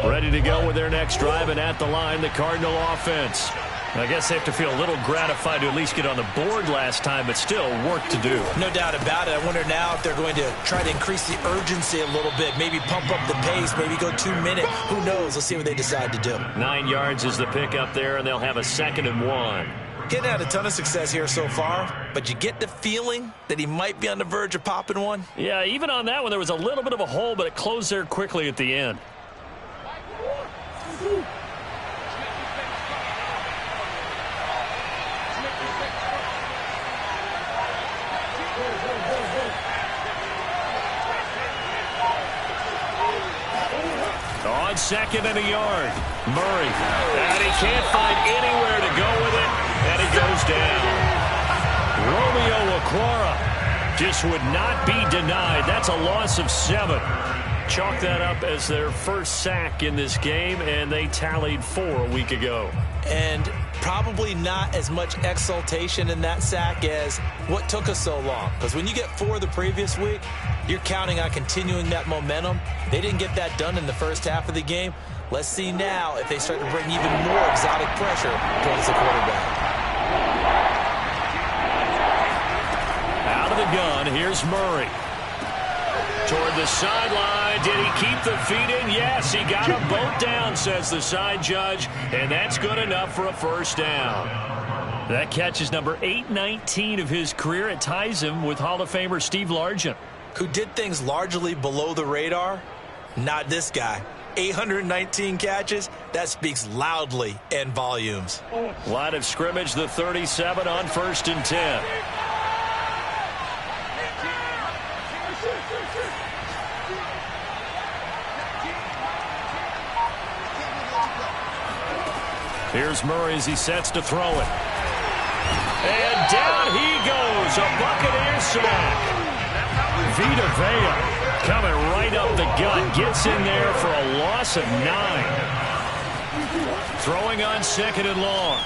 Ready to go with their next drive, and at the line, the Cardinal offense. I guess they have to feel a little gratified to at least get on the board last time, but still work to do. No doubt about it. I wonder now if they're going to try to increase the urgency a little bit, maybe pump up the pace, maybe go 2 minutes. Who knows? Let's see what they decide to do. 9 yards is the pickup there, and they'll have a 2nd and 1. Getting had a ton of success here so far, but you get the feeling that he might be on the verge of popping one. Yeah, even on that one, there was a little bit of a hole, but it closed there quickly at the end. On second and a yard, Murray. And he can't find anywhere to go with it, and it goes down. Romeo Okwara just would not be denied. That's a loss of 7. Chalk that up as their first sack in this game, and they tallied 4 a week ago. And probably not as much exultation in that sack as what took us so long. Because when you get 4 the previous week, you're counting on continuing that momentum. They didn't get that done in the first half of the game. Let's see now if they start to bring even more exotic pressure towards the quarterback. Out of the gun, here's Murray. Toward the sideline. Did he keep the feet in? Yes, he got them both down, says the side judge, and that's good enough for a first down. That catch is number 819 of his career. It ties him with Hall of Famer Steve Largent, who did things largely below the radar. Not this guy. 819 catches, that speaks loudly in volumes. Line of scrimmage, the 37 on 1st and 10. Here's Murray as he sets to throw it. And down he goes, a Buccaneers sack. Vita Vea coming right up the gut, gets in there for a loss of 9. Throwing on 2nd and long.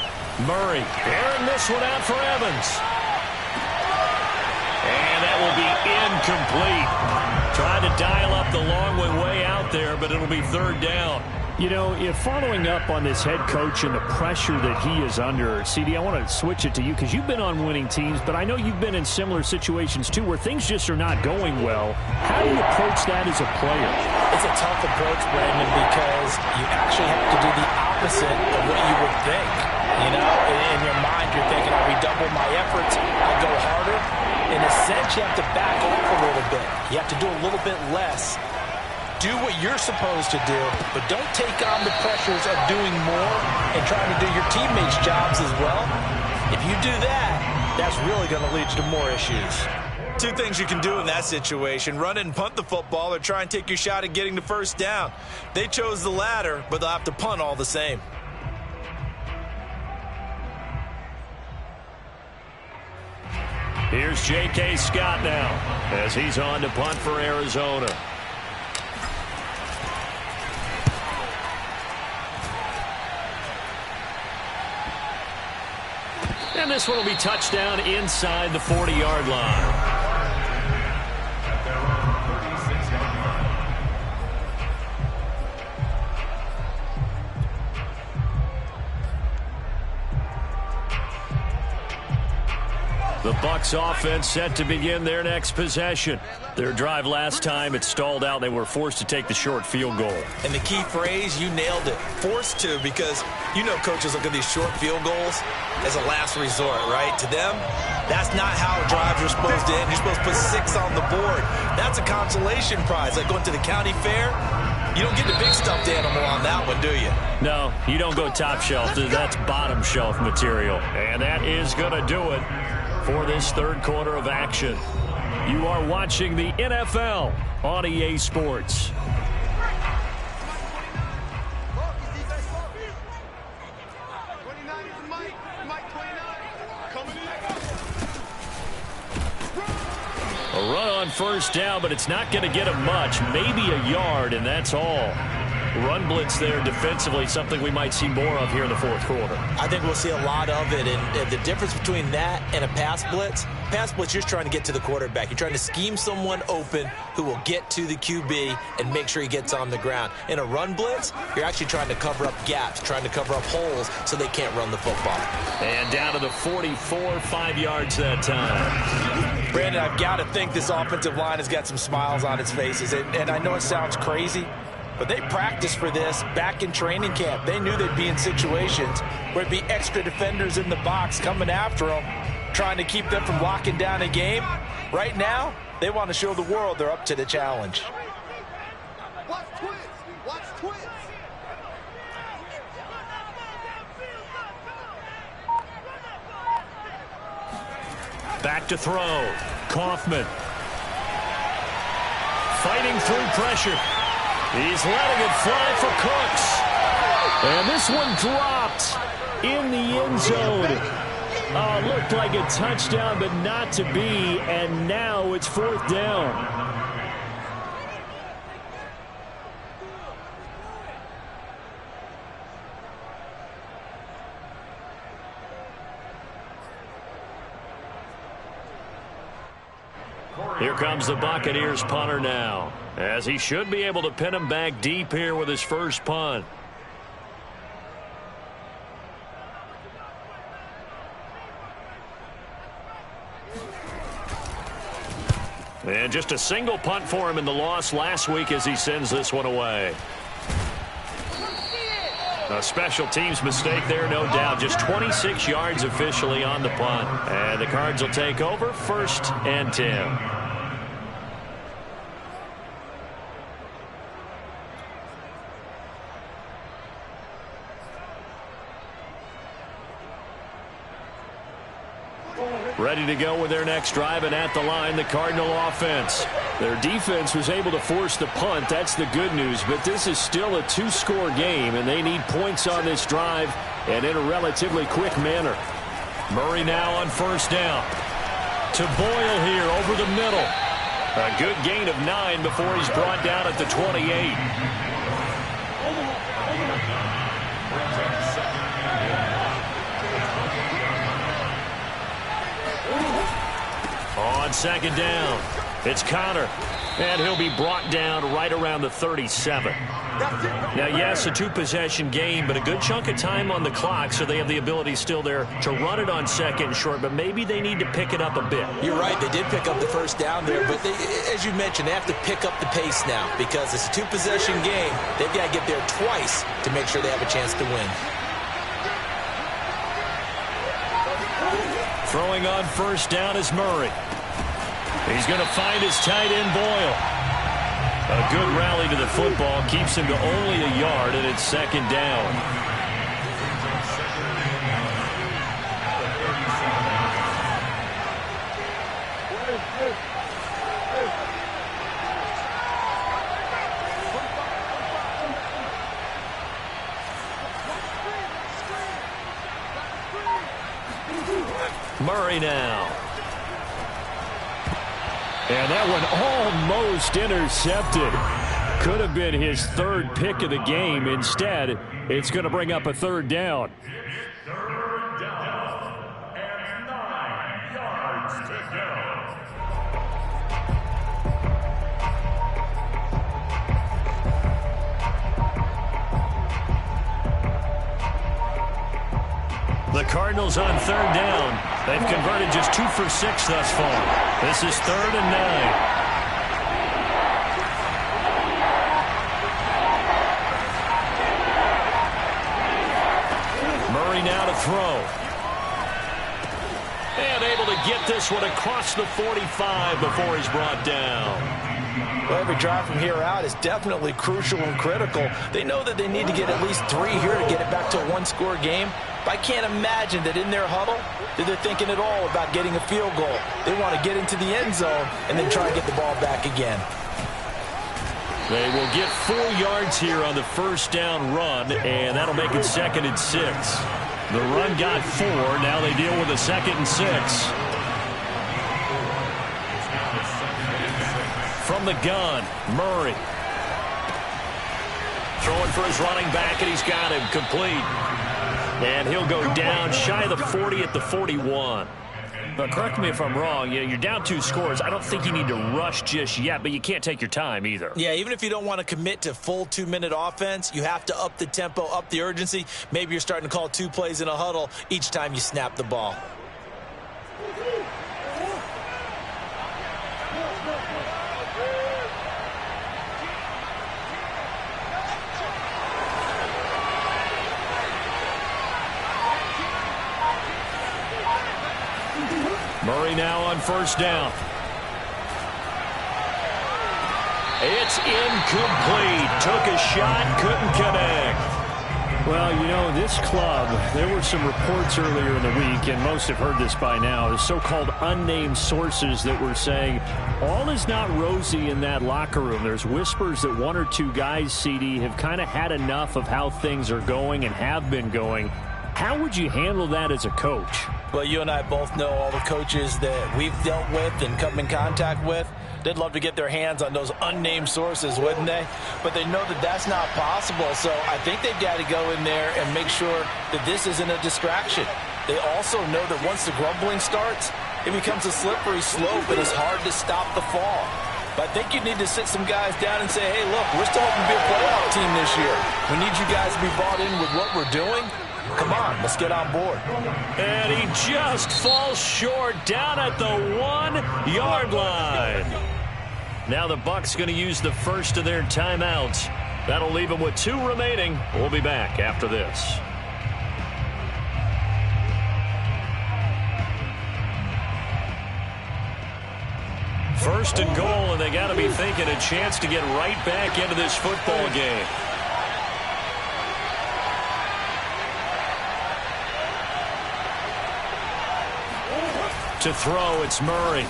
Murray airing this one out for Evans. And that will be incomplete. Trying to dial up the long way out there, but it'll be 3rd down. You know, if following up on this head coach and the pressure that he is under, CD, I want to switch it to you because you've been on winning teams, but I know you've been in similar situations too where things just are not going well. How do you approach that as a player? It's a tough approach, Brandon, because you actually have to do the opposite of what you would think. You know, in your mind, you're thinking, I redouble my efforts, I go harder. In a sense, you have to back off a little bit. You have to do a little bit less. Do what you're supposed to do, but don't take on the pressures of doing more and trying to do your teammates' jobs as well. If you do that, that's really going to lead to more issues. 2 things you can do in that situation: run and punt the football, or try and take your shot at getting the first down. They chose the latter, but they'll have to punt all the same. Here's J.K. Scott now as he's on to punt for Arizona. And this one will be touchdown inside the 40-yard line. The Bucs offense set to begin their next possession. Their drive last time, it stalled out. They were forced to take the short field goal. And the key phrase, you nailed it. Forced to, because you know coaches look at these short field goals as a last resort, right? To them, that's not how drives are supposed to end. You're supposed to put 6 on the board. That's a consolation prize. Like going to the county fair, you don't get the big stuffed animal on that one, do you? No, you don't go top shelf. That's bottom shelf material. And that is going to do it for this 3rd quarter of action. You are watching the NFL on EA Sports. A run on 1st down, but it's not going to get him much. Maybe a yard, and that's all. Run blitz there defensively, something we might see more of here in the 4th quarter. I think we'll see a lot of it, and the difference between that and a pass blitz, you're just trying to get to the quarterback. You're trying to scheme someone open who will get to the QB and make sure he gets on the ground. In a run blitz, you're actually trying to cover up gaps, trying to cover up holes so they can't run the football. And down to the 44, 5 yards that time. Brandon, I've got to think this offensive line has got some smiles on its faces, and I know it sounds crazy, but they practiced for this back in training camp. They knew they'd be in situations where it'd be extra defenders in the box coming after them, trying to keep them from locking down a game. Right now, they want to show the world they're up to the challenge. Watch twins. Watch twins. Back to throw. Kaufman. Fighting through pressure. He's letting it fly for Cooks. And this one dropped in the end zone. Looked like a touchdown, but not to be. And now it's 4th down. Here comes the Buccaneers punter now, as he should be able to pin him back deep here with his first punt. And just a single punt for him in the loss last week as he sends this one away. A special teams mistake there, no doubt. Just 26 yards officially on the punt. And the Cards will take over 1st and 10. Ready to go with their next drive, and at the line, the Cardinal offense. Their defense was able to force the punt. That's the good news, but this is still a 2-score game, and they need points on this drive and in a relatively quick manner. Murray now on 1st down. To Boyle here over the middle. A good gain of 9 before he's brought down at the 28. On 2nd down, it's Connor, and he'll be brought down right around the 37. Now, yes, a 2-possession game, but a good chunk of time on the clock, so they have the ability still there to run it on 2nd and short, but maybe they need to pick it up a bit. You're right. They did pick up the 1st down there, but as you mentioned, they have to pick up the pace now because it's a 2-possession game. They've got to get there twice to make sure they have a chance to win. Throwing on 1st down is Murray. He's going to find his tight end, Boyle. A good rally to the football keeps him to only a yard, and it's 2nd down. Murray now. And that one almost intercepted. Could have been his 3rd pick of the game. Instead, it's going to bring up a 3rd down. It's 3rd down and 9 yards to go. The Cardinals on 3rd down. They've converted just 2 for 6 thus far. This is 3rd and 9. Murray now to throw. And able to get this one across the 45 before he's brought down. Well, every drive from here out is definitely crucial and critical. They know that they need to get at least 3 here to get it back to a 1-score game. But I can't imagine that in their huddle that they're thinking at all about getting a field goal. They want to get into the end zone and then try and get the ball back again. They will get 4 yards here on the 1st down run, and that'll make it 2nd and 6. The run got 4. Now they deal with a 2nd and 6. From the gun, Murray. Throwing for his running back, and he's got him complete. And he'll go down shy of the 40 at the 41. But correct me if I'm wrong, you're down 2 scores. I don't think you need to rush just yet, but you can't take your time either. Yeah, even if you don't want to commit to full 2-minute offense, you have to up the tempo, up the urgency. Maybe you're starting to call 2 plays in a huddle each time you snap the ball. Murray now on 1st down. It's incomplete. Took a shot, couldn't connect. Well, you know, this club, there were some reports earlier in the week, and most have heard this by now, the so-called unnamed sources that were saying all is not rosy in that locker room. There's whispers that one or two guys, CD, have kind of had enough of how things are going and have been going. How would you handle that as a coach? Well, you and I both know all the coaches that we've dealt with and come in contact with. They'd love to get their hands on those unnamed sources, wouldn't they? But they know that that's not possible. So I think they've got to go in there and make sure that this isn't a distraction. They also know that once the grumbling starts, it becomes a slippery slope and it's hard to stop the fall. But I think you need to sit some guys down and say, hey, look, we're still hoping to be a playoff team this year. We need you guys to be bought in with what we're doing. Come on, let's get on board. And he just falls short down at the 1-yard line. Now the Bucs going to use the first of their timeouts. That'll leave them with 2 remaining. We'll be back after this. First and goal, and they got to be thinking a chance to get right back into this football game. To throw, it's Murray.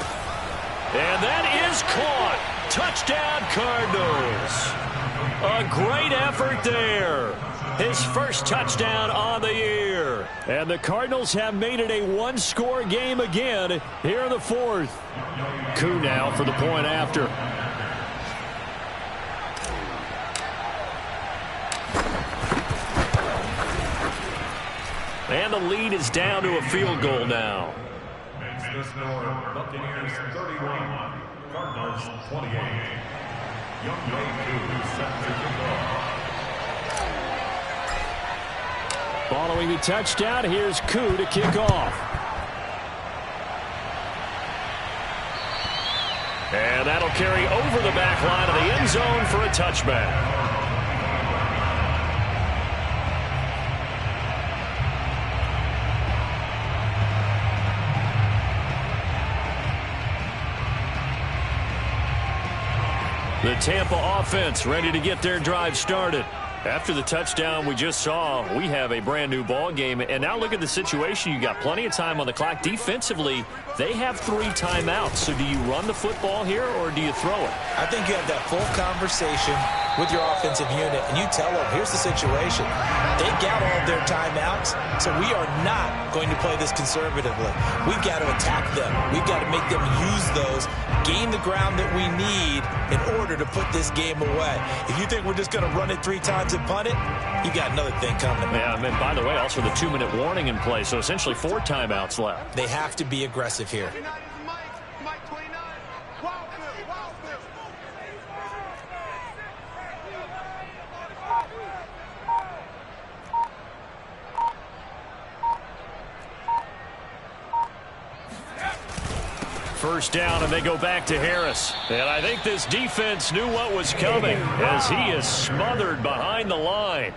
And that is caught. Touchdown, Cardinals. A great effort there. His first touchdown on the year. And the Cardinals have made it a one-score game again here in the fourth. Koo now for the point after. And the lead is down to a field goal now. The score, Buccaneers 31, Cardinals 28. Young Koo set to kick off. Following the touchdown, here's Koo to kick off. And that'll carry over the back line of the end zone for a touchback. The Tampa offense ready to get their drive started. After the touchdown we just saw, we have a brand new ball game. And now look at the situation. You got plenty of time on the clock. Defensively, they have 3 timeouts. So do you run the football here or do you throw it? I think you have that full conversation with your offensive unit, and you tell them, here's the situation. They got all of their timeouts, so we are not going to play this conservatively. We've got to attack them. We've got to make them use those, gain the ground that we need in order to put this game away. If you think we're just going to run it 3 times and punt it, you got another thing coming. Yeah, and by the way, also the 2-minute warning in play, so essentially 4 timeouts left. They have to be aggressive here. First down, and they go back to Harris. And I think this defense knew what was coming as he is smothered behind the line.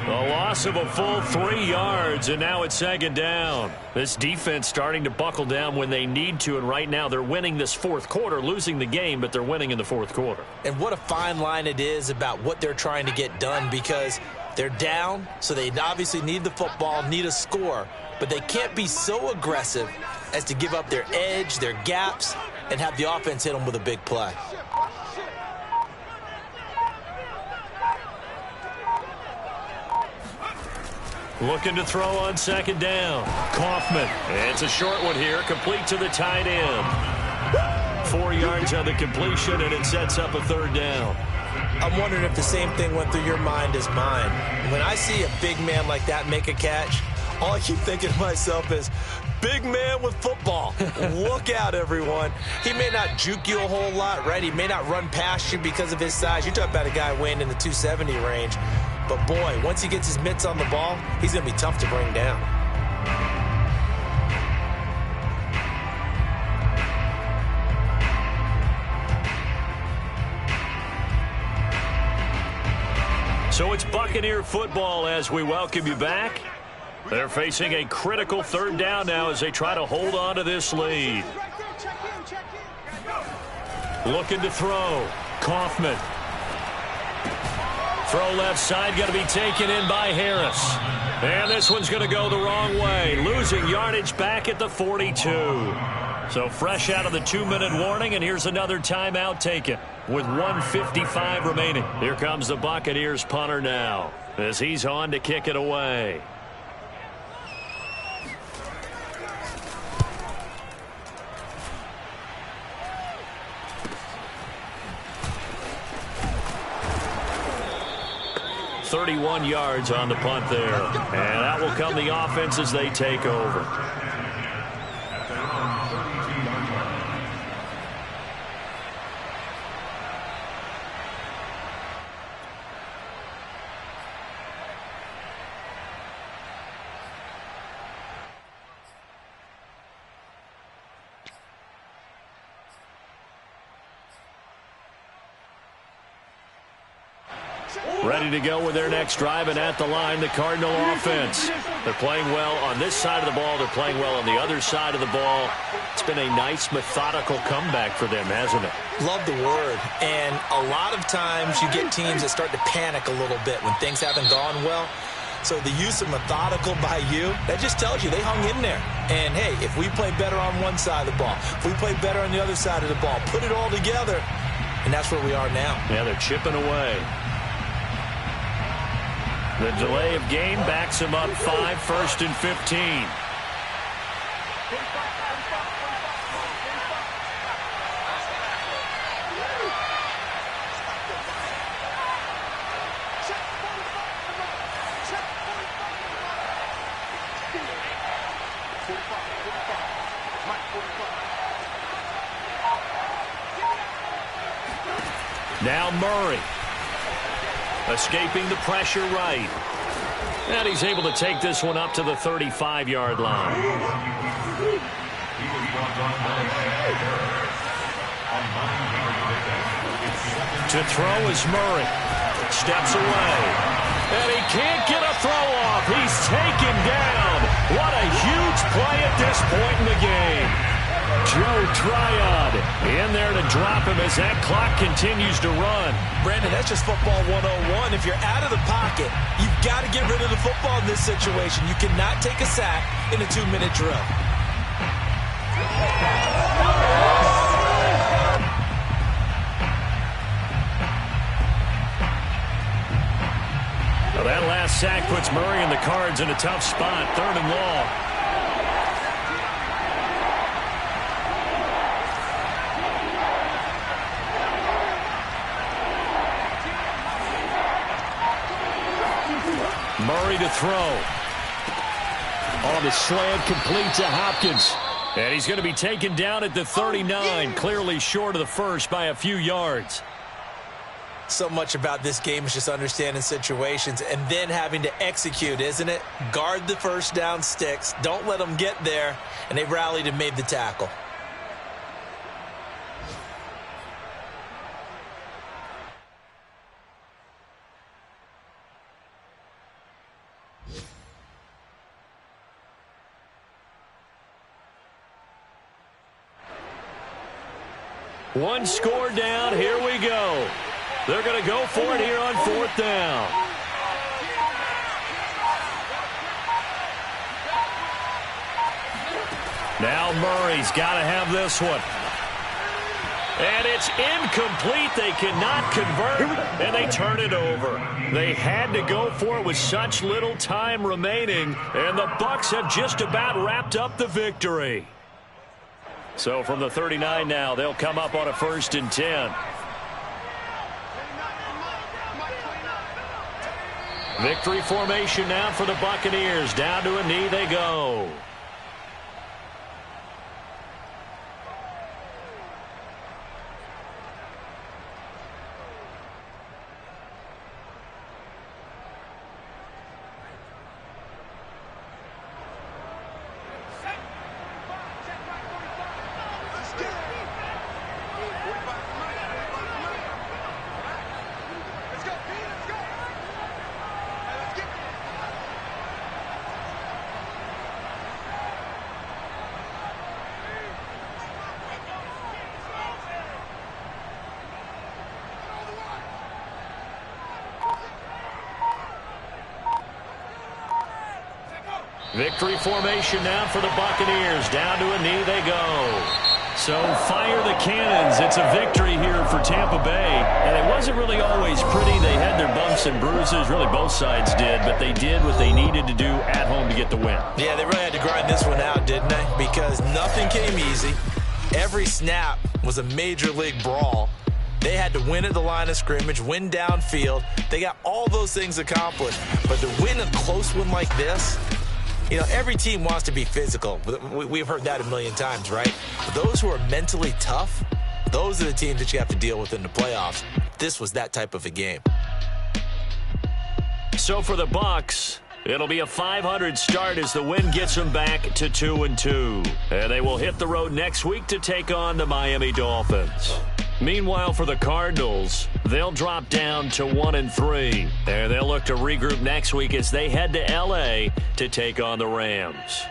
The loss of a full 3 yards, and now it's 2nd down. This defense starting to buckle down when they need to, and right now they're winning this 4th quarter, losing the game, but they're winning in the 4th quarter. And what a fine line it is about what they're trying to get done, because they're down, so they obviously need the football, need a score, but they can't be so aggressive as to give up their edge, their gaps, and have the offense hit them with a big play. Looking to throw on 2nd down. Kaufman. It's a short one here, complete to the tight end. 4 yards on the completion, and it sets up a 3rd down. I'm wondering if the same thing went through your mind as mine. When I see a big man like that make a catch, all I keep thinking to myself is, big man with football. Look out, everyone. He may not juke you a whole lot, right? He may not run past you because of his size. You're talking about a guy weighing in the 270 range. But, boy, once he gets his mitts on the ball, he's going to be tough to bring down. So it's Buccaneer football as we welcome you back. They're facing a critical 3rd down now as they try to hold on to this lead. Looking to throw. Kaufman. Throw left side, going to be taken in by Harris. And this one's going to go the wrong way. Losing yardage back at the 42. So fresh out of the 2-minute warning, and here's another timeout taken with 1:55 remaining. Here comes the Buccaneers punter now as he's on to kick it away. .31 yards on the punt there. And that will come the offense as they take over. Ready to go with their next drive, and at the line, the Cardinal offense. They're playing well on this side of the ball. They're playing well on the other side of the ball. It's been a nice, methodical comeback for them, hasn't it? Love the word. And a lot of times you get teams that start to panic a little bit when things haven't gone well. So the use of methodical by you, that just tells you they hung in there. And, hey, if we play better on one side of the ball, if we play better on the other side of the ball, put it all together, and that's where we are now. Yeah, they're chipping away. The delay of game backs him up 5, 1st and 15. Now Murray. Escaping the pressure right. And he's able to take this one up to the 35-yard line. To throw is Murray. Steps away. And he can't get a throw off. He's taken down. What a huge play at this point in the game. Joe Triad in there to drop him as that clock continues to run. Brandon, that's just football 101. If you're out of the pocket, you've got to get rid of the football in this situation. You cannot take a sack in a 2-minute drill. Well, that last sack puts Murray and the Cards in a tough spot. 3rd and long. Murray to throw. On the slant, complete to Hopkins. And he's going to be taken down at the 39, clearly short of the first by a few yards. So much about this game is just understanding situations and then having to execute, isn't it? Guard the first down sticks. Don't let them get there. And they rallied and made the tackle. One score down. Here we go. They're going to go for it here on 4th down. Now Murray's got to have this one. And it's incomplete. They cannot convert, and they turn it over. They had to go for it with such little time remaining, and the Bucs have just about wrapped up the victory. So from the 39 now, they'll come up on a 1st and 10. Victory formation now for the Buccaneers. Down to a knee they go. Victory formation now for the Buccaneers. Down to a knee they go. So fire the cannons. It's a victory here for Tampa Bay. And it wasn't really always pretty. They had their bumps and bruises. Really, both sides did. But they did what they needed to do at home to get the win. Yeah, they really had to grind this one out, didn't they? Because nothing came easy. Every snap was a major league brawl. They had to win at the line of scrimmage, win downfield. They got all those things accomplished. But to win a close one like this, you know, every team wants to be physical. We've heard that a million times, right? But those who are mentally tough, those are the teams that you have to deal with in the playoffs. This was that type of a game. So for the Bucs, it'll be a 500 start as the win gets them back to 2-2. And they will hit the road next week to take on the Miami Dolphins. Meanwhile, for the Cardinals, they'll drop down to 1-3. And they'll look to regroup next week as they head to L.A. to take on the Rams.